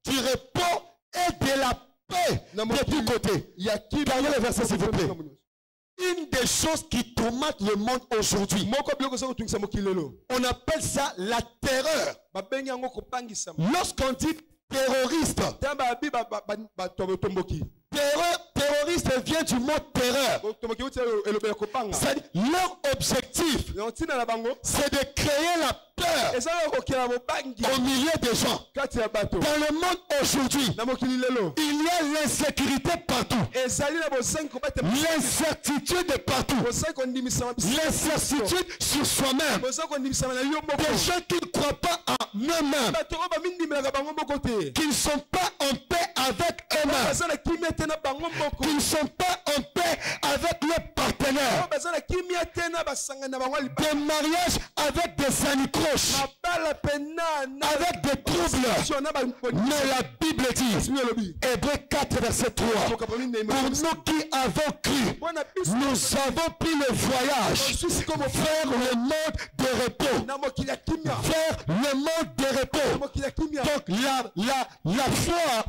du repos et de la paix de tous côtés. Regardez le verset, s'il vous plaît. Une des choses qui tourmente le monde aujourd'hui, on appelle ça la terreur. Lorsqu'on dit terroriste, terroriste vient du mot terreur. Leur objectif, c'est de créer la peur au milieu des gens. Dans le monde aujourd'hui, il y a l'insécurité partout, l'incertitude partout, l'incertitude sur soi-même. Des gens qui ne croient pas en eux-mêmes, qui ne sont pas en paix avec eux-mêmes, qui ne sont pas en paix avec leurs partenaires, des mariages avec des anicroches, avec des troubles. Mais la Bible dit, Hébreux 4, verset 3, pour nous qui avons cru, nous avons pris le voyage vers le monde de repos. Vers le monde de repos. Donc la foi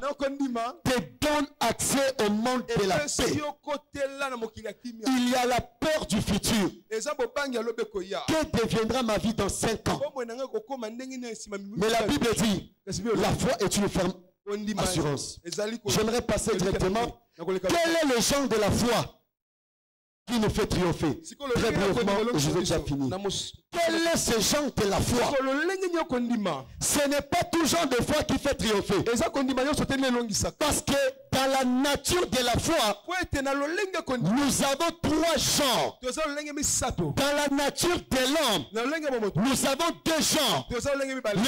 te donne accès au monde de la paix. Il y a la peur du futur. Que deviendra ma vie dans 5 ans? Mais la Bible dit, la foi est une ferme assurance. J'aimerais passer directement. Quel est le genre de la foi qui nous fait triompher? Très brièvement, je vais déjà finir. Quel est ce genre de la foi? Ce n'est pas tout genre de foi qui fait triompher. Parce que dans la nature de la foi, nous avons 3 genres. Dans la nature de l'homme, nous avons 2 genres. Le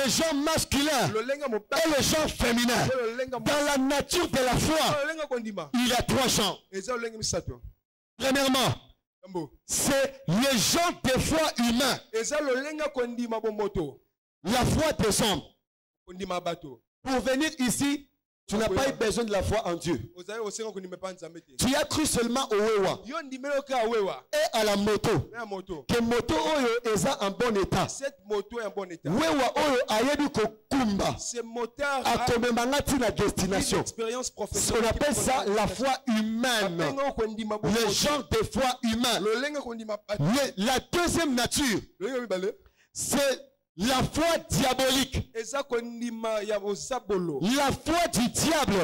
genre masculin et le genre féminin. Dans la nature de la foi, il y a 3 genres. Premièrement, c'est le genre de foi humain. La foi des hommes. Pour venir ici, tu n'as pas eu besoin de la foi en Dieu. Tu as cru seulement au wewa et à la moto. Que moto oyo est en bon état. Wewa oyo ayebi ko kumba. A komemangati na destination. On appelle ça la foi humaine. Le genre de foi humain. La deuxième nature, c'est la foi diabolique. La foi du diable.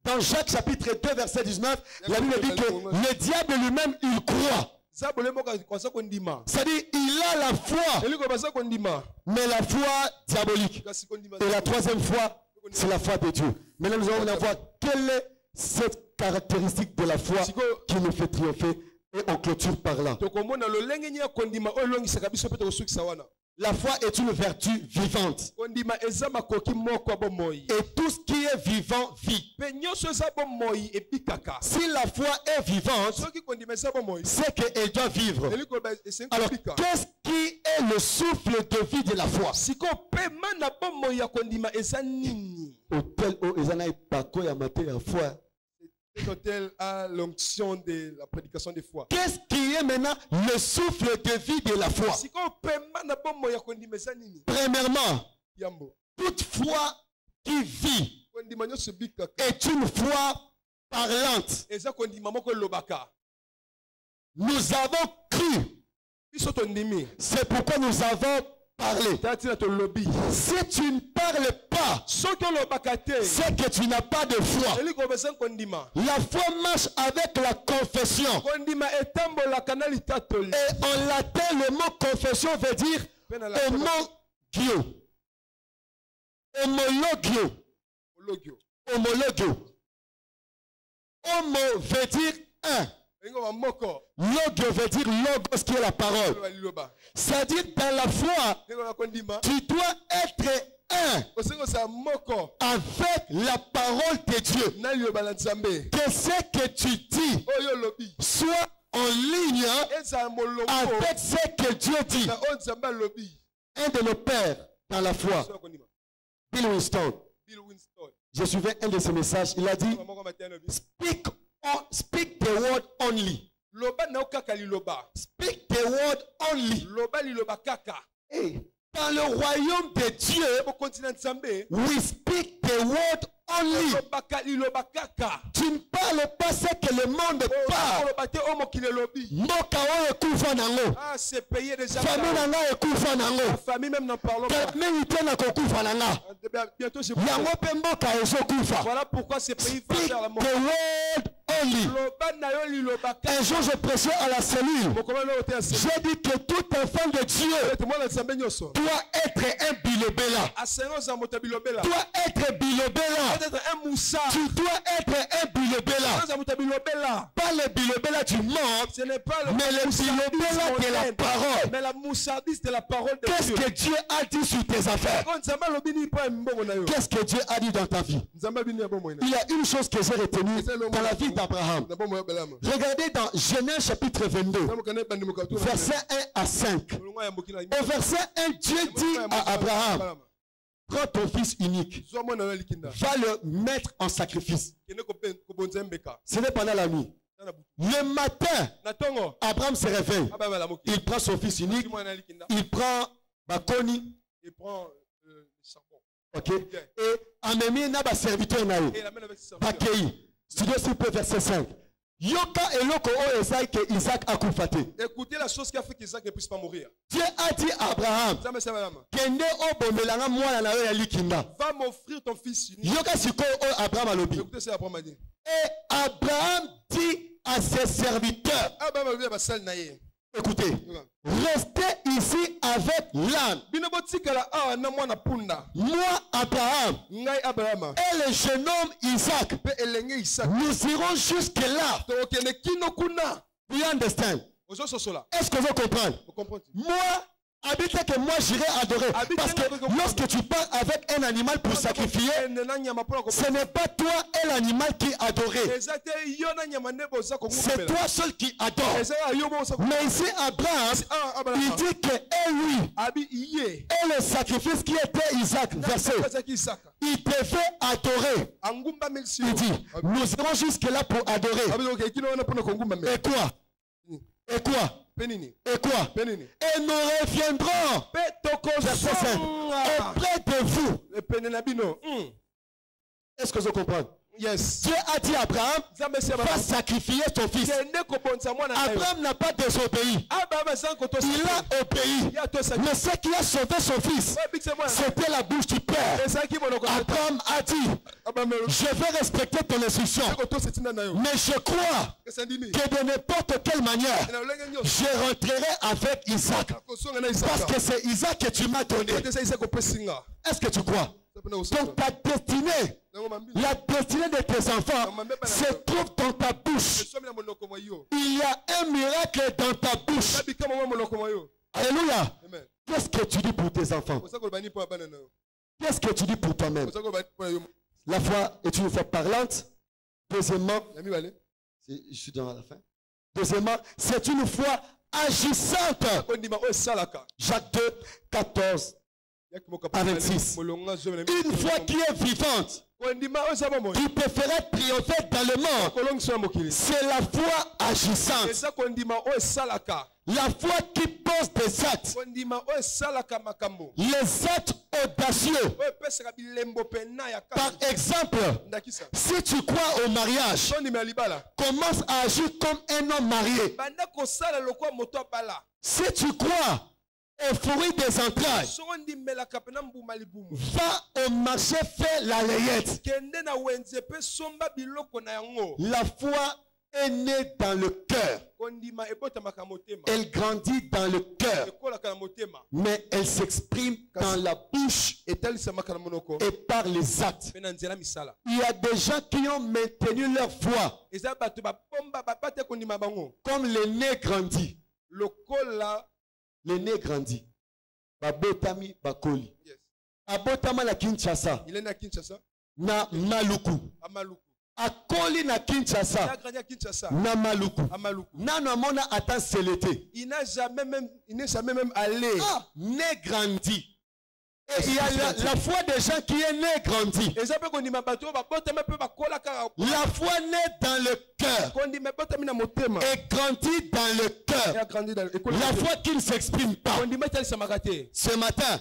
Dans Jacques chapitre 2 verset 19, la Bible dit que le diable lui-même il croit. C'est-à-dire il a la foi, mais la foi diabolique. Et la troisième foi, c'est la foi de Dieu. Maintenant nous allons voir quelle est cette caractéristique de la foi qui nous fait triompher. Et on clôture par là. La foi est une vertu vivante. Et tout ce qui est vivant vit. Si la foi est vivante, c'est qu'elle doit vivre. Alors, qu'est-ce qui est le souffle de vie de la foi? Tel à l'onction de la prédication de foi. Qu'est-ce qui est maintenant le souffle de vie de la foi? Premièrement, Toute foi qui vit est une foi parlante. Nous avons cru. C'est pourquoi nous avons parlé. Si tu ne parles pas, c'est que tu n'as pas de foi. La foi marche avec la confession. Et en latin, le mot confession veut dire homologio. Homologio. Homologio. Homo veut dire un. Logio veut dire logos qui est la parole. C'est-à-dire dans la foi, tu dois être un avec la parole de Dieu. Que ce que tu dis soit en ligne avec ce que Dieu dit. Un de nos pères dans la foi, Bill Winston, je suivais un de ses messages, il a dit speak the word only. Speak the word only. Hey, dans le royaume de Dieu, we speak the word only. Tu ne parles pas ce que le monde parle. Mokao ekufa nango. Famille nanga ekufa nango. Même ite na kokufa nanga. Yango pe mboka ezokufa. Voilà pourquoi ces pays vont Speak faire la mort. the word only. Un jour je prêchais à la cellule. J'ai dit que tout enfant de Dieu doit être un bilobéla. Doit être bilobéla. Tu dois être un bilobéla. Pas le bilobéla du monde, mais le bilobéla de la parole. Mais la moussardise de la parole de Qu'est-ce Dieu. que Dieu a dit sur tes affaires? Qu'est-ce que Dieu a dit dans ta vie? Il y a une chose que j'ai retenue dans la vie d'Abraham. Regardez dans Genèse chapitre 22, verset 1 à 5. Au verset 1, Dieu dit à Abraham, prends ton fils unique, va le mettre en sacrifice. Ce n'est pendant la nuit. Le matin, Abraham se réveille. Il prend son fils unique, il prend Bakoni, il prend le charbon. ok, et Amémie n'a pas serviteur naï. Et il amène avec ses serviteurs. Bakei, studio s'il peut, verset 5. Yoka eloko o ezai que Isaac a koufate. Écoutez la chose qui a fait qu'Isaac ne puisse pas mourir. Dieu a dit à Abraham, kende o bomelanga mwana na yo ya likinda. Va m'offrir ton fils unique. Yoka siko o Abraham alobi. Écoutez ce qu'Abraham a dit. Et Abraham dit à ses serviteurs, Abraham a dit à Sal Naïe. écoutez, restez ici avec l'âne. Moi, Abraham, et le jeune homme Isaac, nous irons jusque là. You understand? Est-ce que vous comprenez? Moi, habitez que moi j'irai adorer. Parce que lorsque tu pars avec un animal pour sacrifier, ce n'est pas toi et l'animal qui adorait. C'est toi seul qui adore. Mais ici, Abraham, il dit que lui et le sacrifice qui était Isaac, verset, il devait adorer. Il dit, nous irons jusque là pour adorer. Et quoi? Et quoi? Et quoi? Et nous reviendrons verset 5, auprès de vous. Est-ce que vous comprenez? Yes. Dieu a dit à Abraham, va sacrifier ton fils. Abraham n'a pas désobéi. Il a obéi. Mais ce qui a sauvé son fils, c'était la bouche du Père. Abraham a dit, je vais respecter ton instruction. Mais je crois que de n'importe quelle manière, je rentrerai avec Isaac. Parce que c'est Isaac que tu m'as donné. Est-ce que tu crois? Donc ta destinée, la destinée de tes enfants se trouve dans ta bouche. Il y a un miracle dans ta bouche. Alléluia. Qu'est-ce que tu dis pour tes enfants? Qu'est-ce que tu dis pour toi-même? La foi est une foi parlante. Deuxièmement, je suis dans la fin. Deuxièmement, c'est une foi agissante. Jacques 2, 14 à 26. Une foi qui est vivante, qui peut faire triompher dans le monde, c'est la foi agissante. La foi qui pose des actes. Les actes audacieux. Par exemple, si tu crois au mariage, commence à agir comme un homme marié. Si tu crois au fruit des entrailles, va au marché faire la layette. La foi est née dans le cœur. Elle grandit dans le cœur. Mais elle s'exprime dans la bouche et par les actes. Il y a des gens qui ont maintenu leur foi. Comme l'aîné grandit. L'aîné grandit. Babotami bakoli. Abotama na Kinshasa. Il est à Kinshasa. Na Maluku. Akoli na Kinshasa. Na Maluku. Nano mona ata selete. Il n'est jamais même allé. Ah, né grandi. Et il y a la foi des gens qui est né grandi. La foi naît dans le cœur et grandit dans le cœur. La foi qui ne s'exprime pas. Ce matin,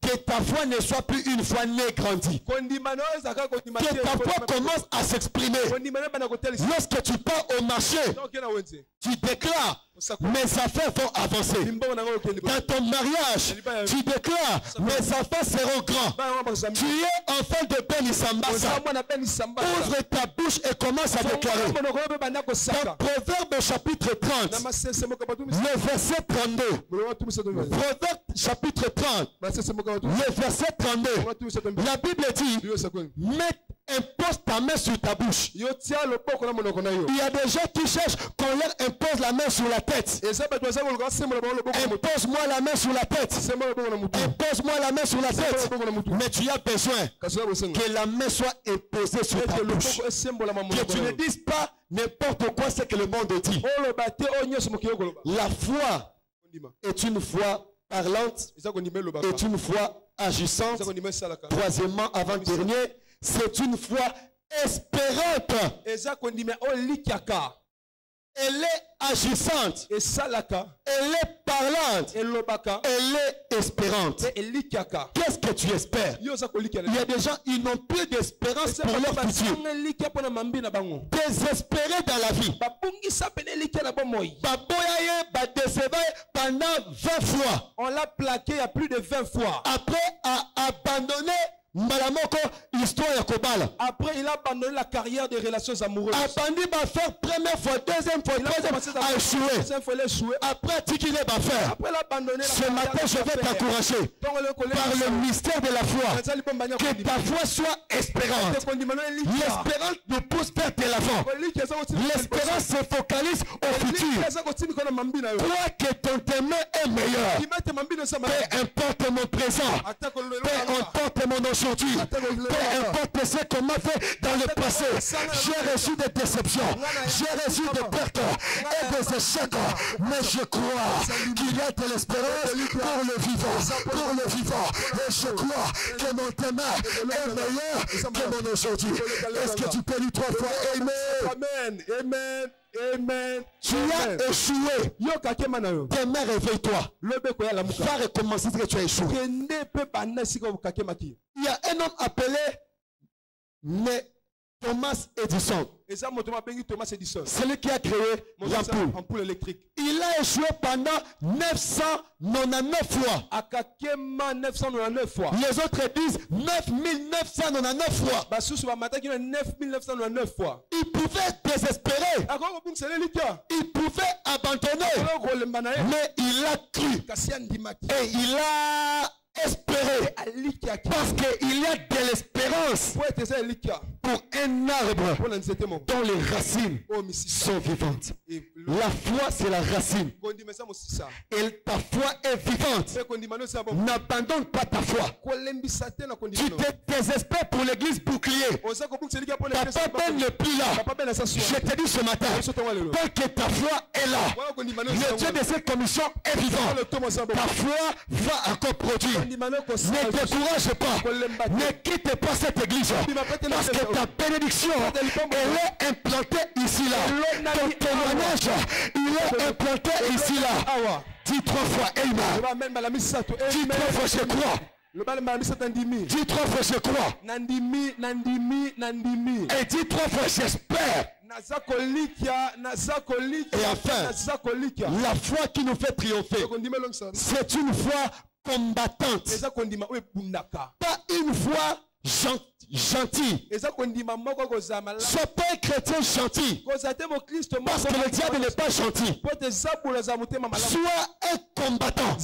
que ta foi ne soit plus une foi née grandie. Que ta foi commence à s'exprimer. Lorsque tu pars au marché, tu déclares: mes affaires vont avancer. Dans ton mariage, tu déclares: mes affaires seront grands. Tu es enfant de Ben Isambasa. Ouvre ta bouche et commence à déclarer. Dans Proverbe chapitre 30, le verset 32. Proverbe chapitre 30, le verset 32. La Bible dit: impose ta main sur ta bouche. Il y a des gens qui cherchent qu'on leur impose la main sur la tête. Impose-moi la main sur la tête. Impose-moi la main sur la tête. Mais tu as besoin que la main soit imposée sur ta bouche. Que tu ne dises pas n'importe quoi ce que le monde dit. La foi est une foi parlante, est une foi agissante. Troisièmement, avant-dernier, c'est une foi espérante. Elle est agissante. Elle est parlante. Elle est espérante. Qu'est-ce que tu espères? Il y a des gens, ils n'ont plus d'espérance pour leur futur. Désespérés dans la vie. Pendant 20 fois. On l'a plaqué il y a plus de 20 fois. Après a abandonné Après, il a abandonné la carrière des relations amoureuses. Abandonné va faire première fois, deuxième fois, troisième fois, a échoué. Après, il va faire. Ce matin, je vais t'encourager par le mystère de la foi que ta foi soit espérante. L'espérance nous pousse vers de l'avant. L'espérance se focalise au futur. Crois que ton témoin est meilleur. Peu importe mon présent, peu importe mon aujourd'hui, peu importe ce qu'on m'a fait dans le passé, j'ai reçu des déceptions, j'ai reçu des pertes et des échecs, mais je crois qu'il y a de l'espérance pour le vivant, et je crois que mon témoin est meilleur que mon aujourd'hui. Est-ce que tu peux lui 3 fois amen? Amen. Tu as échoué. Demain, réveille-toi. Va recommencer ce que tu as échoué. Il y a un homme appelé Thomas Edison. Celui qui a créé l'ampoule électrique. Il a échoué pendant 999 fois. Les autres disent 9999 fois. Il pouvait désespérer. Il pouvait abandonner. Mais il a cru. Et il a espérer parce qu'il y a de l'espérance pour un arbre dont les racines sont vivantes. La foi, c'est la racine. Et ta foi est vivante. N'abandonne pas ta foi. Tu te désespères pour l'église bouclier. Papa Ben n'est plus là. Je te dis ce matin, tant que ta foi est là, le Dieu de cette commission est vivant. Ta foi va encore produire. Ne décourage pas. Ne quitte pas cette église. Parce que ta bénédiction, elle est implantée ici là. Ton témoignage, il est implanté ici là. Dis 3 fois Amen. Dis 3 fois je crois. Dis 3 fois je crois. Et dis 3 fois j'espère. Et enfin, la foi qui nous fait triompher, c'est une foi combattante. Pas une foi gentil. Sois pas un chrétien gentil. Parce que le diable n'est pas gentil. Sois un combattant.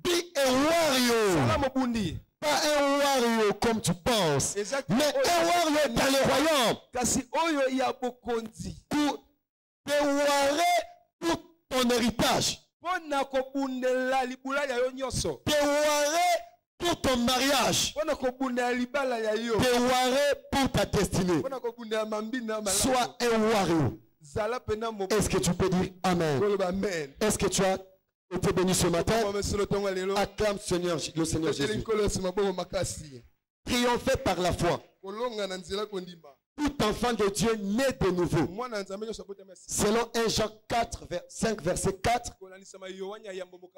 Be a warrior. Pas un warrior comme tu penses. Mais un warrior dans le royaume. Pour te warer pour ton héritage. Te warer pour ton mariage. Te warer pour ta destinée. Sois un warrior. Est-ce que tu peux dire Amen? Est-ce que tu as été béni ce matin? Acclame Seigneur, le Seigneur Jésus. Triompher par la foi. Tout enfant de Dieu naît de nouveau. Selon 1 Jean 5 verset 4,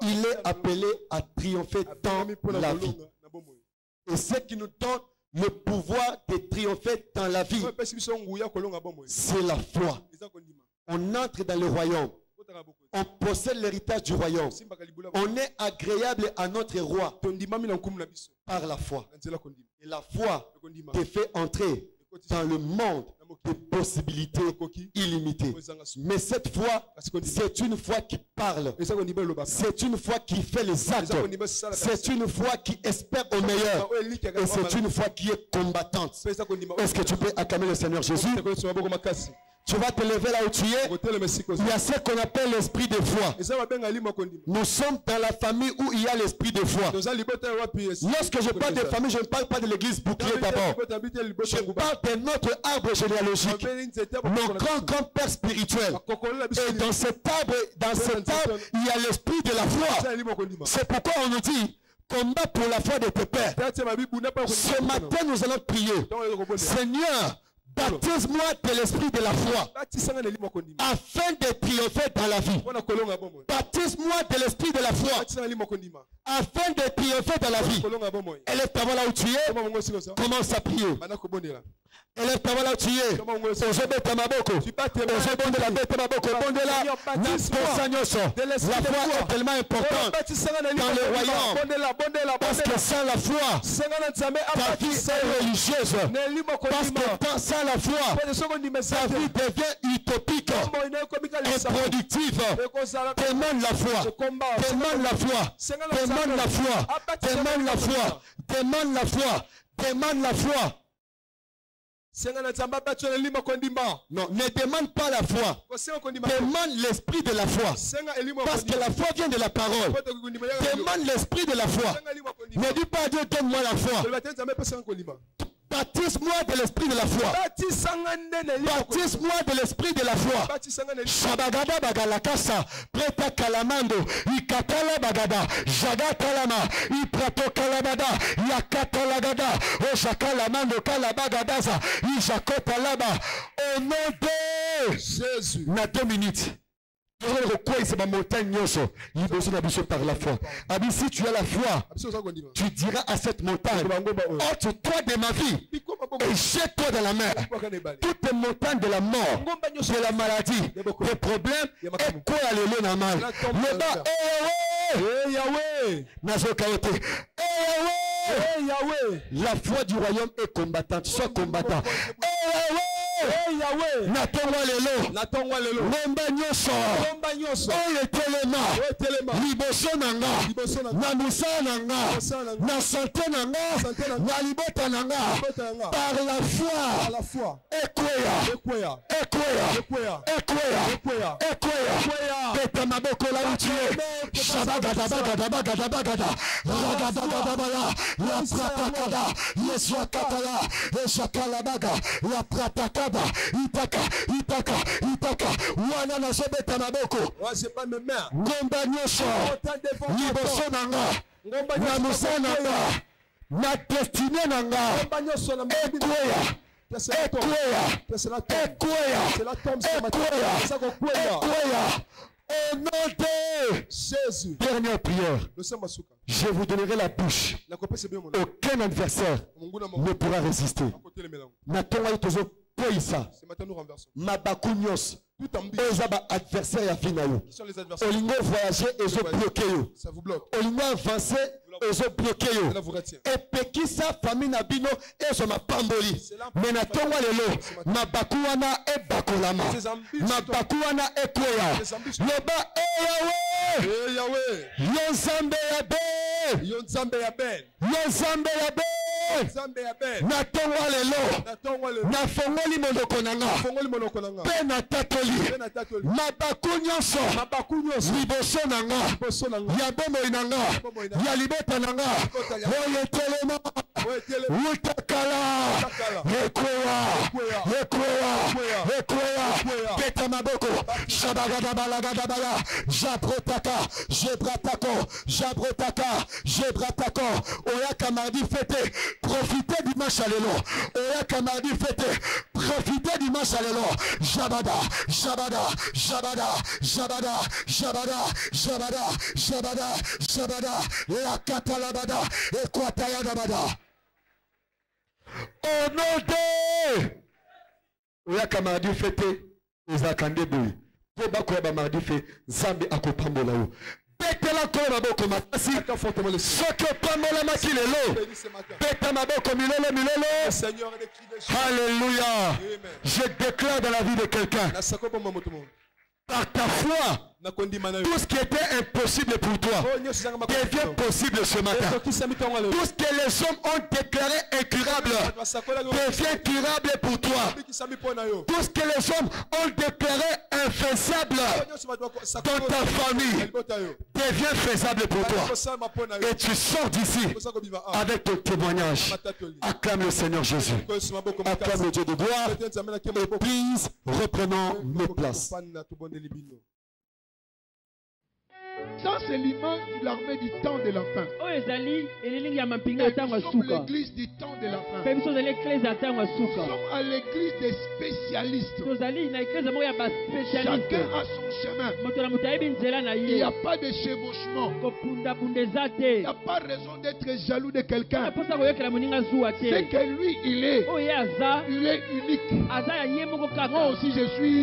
il est appelé à triompher dans la vie. Et ce qui nous donne le pouvoir de triompher dans la vie, c'est la foi. On entre dans le royaume. On possède l'héritage du royaume. On est agréable à notre roi par la foi. Et la foi te fait entrer dans le monde des possibilités illimitées. Mais cette foi, c'est une foi qui parle. C'est une foi qui fait les actes. C'est une foi qui espère au meilleur. Et c'est une foi qui est combattante. Est-ce que tu peux acclamer le Seigneur Jésus? Tu vas te lever là où tu es. Il y a ce qu'on appelle l'esprit de foi. Nous sommes dans la famille où il y a l'esprit de foi. Lorsque je parle de famille, je ne parle pas de l'église bouclier d'abord. Je parle de notre arbre généalogique. Nos grands-pères spirituels. Et dans cet arbre, il y a l'esprit de la foi. C'est pourquoi on nous dit combat pour la foi de tes pères. Ce matin, nous allons prier. Seigneur, baptise-moi de l'esprit de la foi afin de triompher dans la vie. Baptise-moi de l'esprit de la foi afin de triompher dans la vie. Élève ta voix là où tu es. Commence à prier. Élève ta voix là où tu es. La foi est tellement importante dans le royaume. Parce que sans la foi, ta vie est religieuse. Parce que sans la foi, ta vie devient utopique et productive. Demande la foi. Demande la foi. Demande la foi. Demande la foi. Demande la foi. Demande la foi. Non, ne demande pas la foi. Demande l'esprit de la foi. Parce que la foi vient de la parole. Demande l'esprit de la foi. Ne dis pas à Dieu, donne-moi la foi. Baptise-moi de l'esprit de la foi. Baptise-moi de l'esprit de la foi. Shabagada bagalakasa, preta kalamando, ikatala bagada, jaga kalama, iprato kalabada, yakatalagada, oshakalamando kalabagadaza, ijakota laba. Au nom de Jésus. Na 2 minutes. Par la foi. Si tu as la foi, tu diras à cette montagne, ôte-toi de ma vie et jette-toi dans la mer. Toutes les montagnes de la mort, de la maladie, des problèmes, et quoi aller le namal. Le bas, eh Yahweh, la foi du royaume est combattante. Sois combattant. Natongwa lelo ngomba nyonso oyo etelema liboso na nga na mosala na nga na sante na nga na libota na nga par la foi ekweya peta maboko la utie shabagada la pratakada yeswakatala eshakalabaga la pratakada itaka wana na sobeta maboko ngomba nyosho liboso nanga na musala nanga, na destinée nanga, ekweya. Au nom de Jésus. Dernière prière. Je vous donnerai la bouche. Aucun adversaire ne pourra résister. Mabakunyos. Adversaire ya vie na yo. Olingo voyager et zo bloquer yo. Olingo avancer et zo bloquer yo. Et pekisa famille na bino et zo mapamboli. Mais na tonga lelo mabakuana e bakolama. Mabakuana e koya. Loba e Yahweh. Yo Nzambe ya be. Yo Nzambe ya be. Yo Nzambe ya be. Na tonga lelo. Na fongoli monoko nanga. Pe na tatoli. Mabakunyonso liboso nanga ya bomoi nanga ya libota nanga oyo telema utakala ekweya peta maboko shabagadabalagadabaga jabratako oyaka mardi fete profitez dimanche à l'élo oyaka mardi fete profitez dimanche à l'élo Jabada, la katalabada, ekwataya dabada. Au nom de Oyaka mardi fete, ezakande boy. Toba kwa mardi fe, Zambi akopambola yo. Betela ko maboko matasi, soki pambola makilelo. Beta maboko milolo. Seigneur, les cris de Alléluia. Je déclare dans la vie de quelqu'un. Par ta foi, tout ce qui était impossible pour toi devient possible ce matin. Tout ce que les hommes ont déclaré incurable devient curable pour toi. Tout ce que les hommes ont déclaré infaisable dans ta famille devient faisable pour toi. Et tu sors d'ici avec ton témoignage. Acclame le Seigneur Jésus. Acclame le Dieu de gloire. Et puis, reprenons nos places. Ça, c'est l'image de l'armée du temps de la fin. Nous sommes l'église du temps de la fin. Nous sommes à l'église des spécialistes. Chacun a son chemin. Il n'y a pas de chevauchement. Il n'y a pas raison d'être jaloux de quelqu'un. C'est que lui, il est unique. Moi aussi, je suis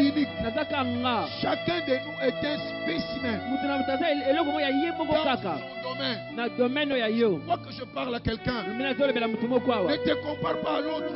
unique. Chacun de nous est un spécimen. Dans son domaine. Moi que je parle à quelqu'un, ne te compare pas à l'autre.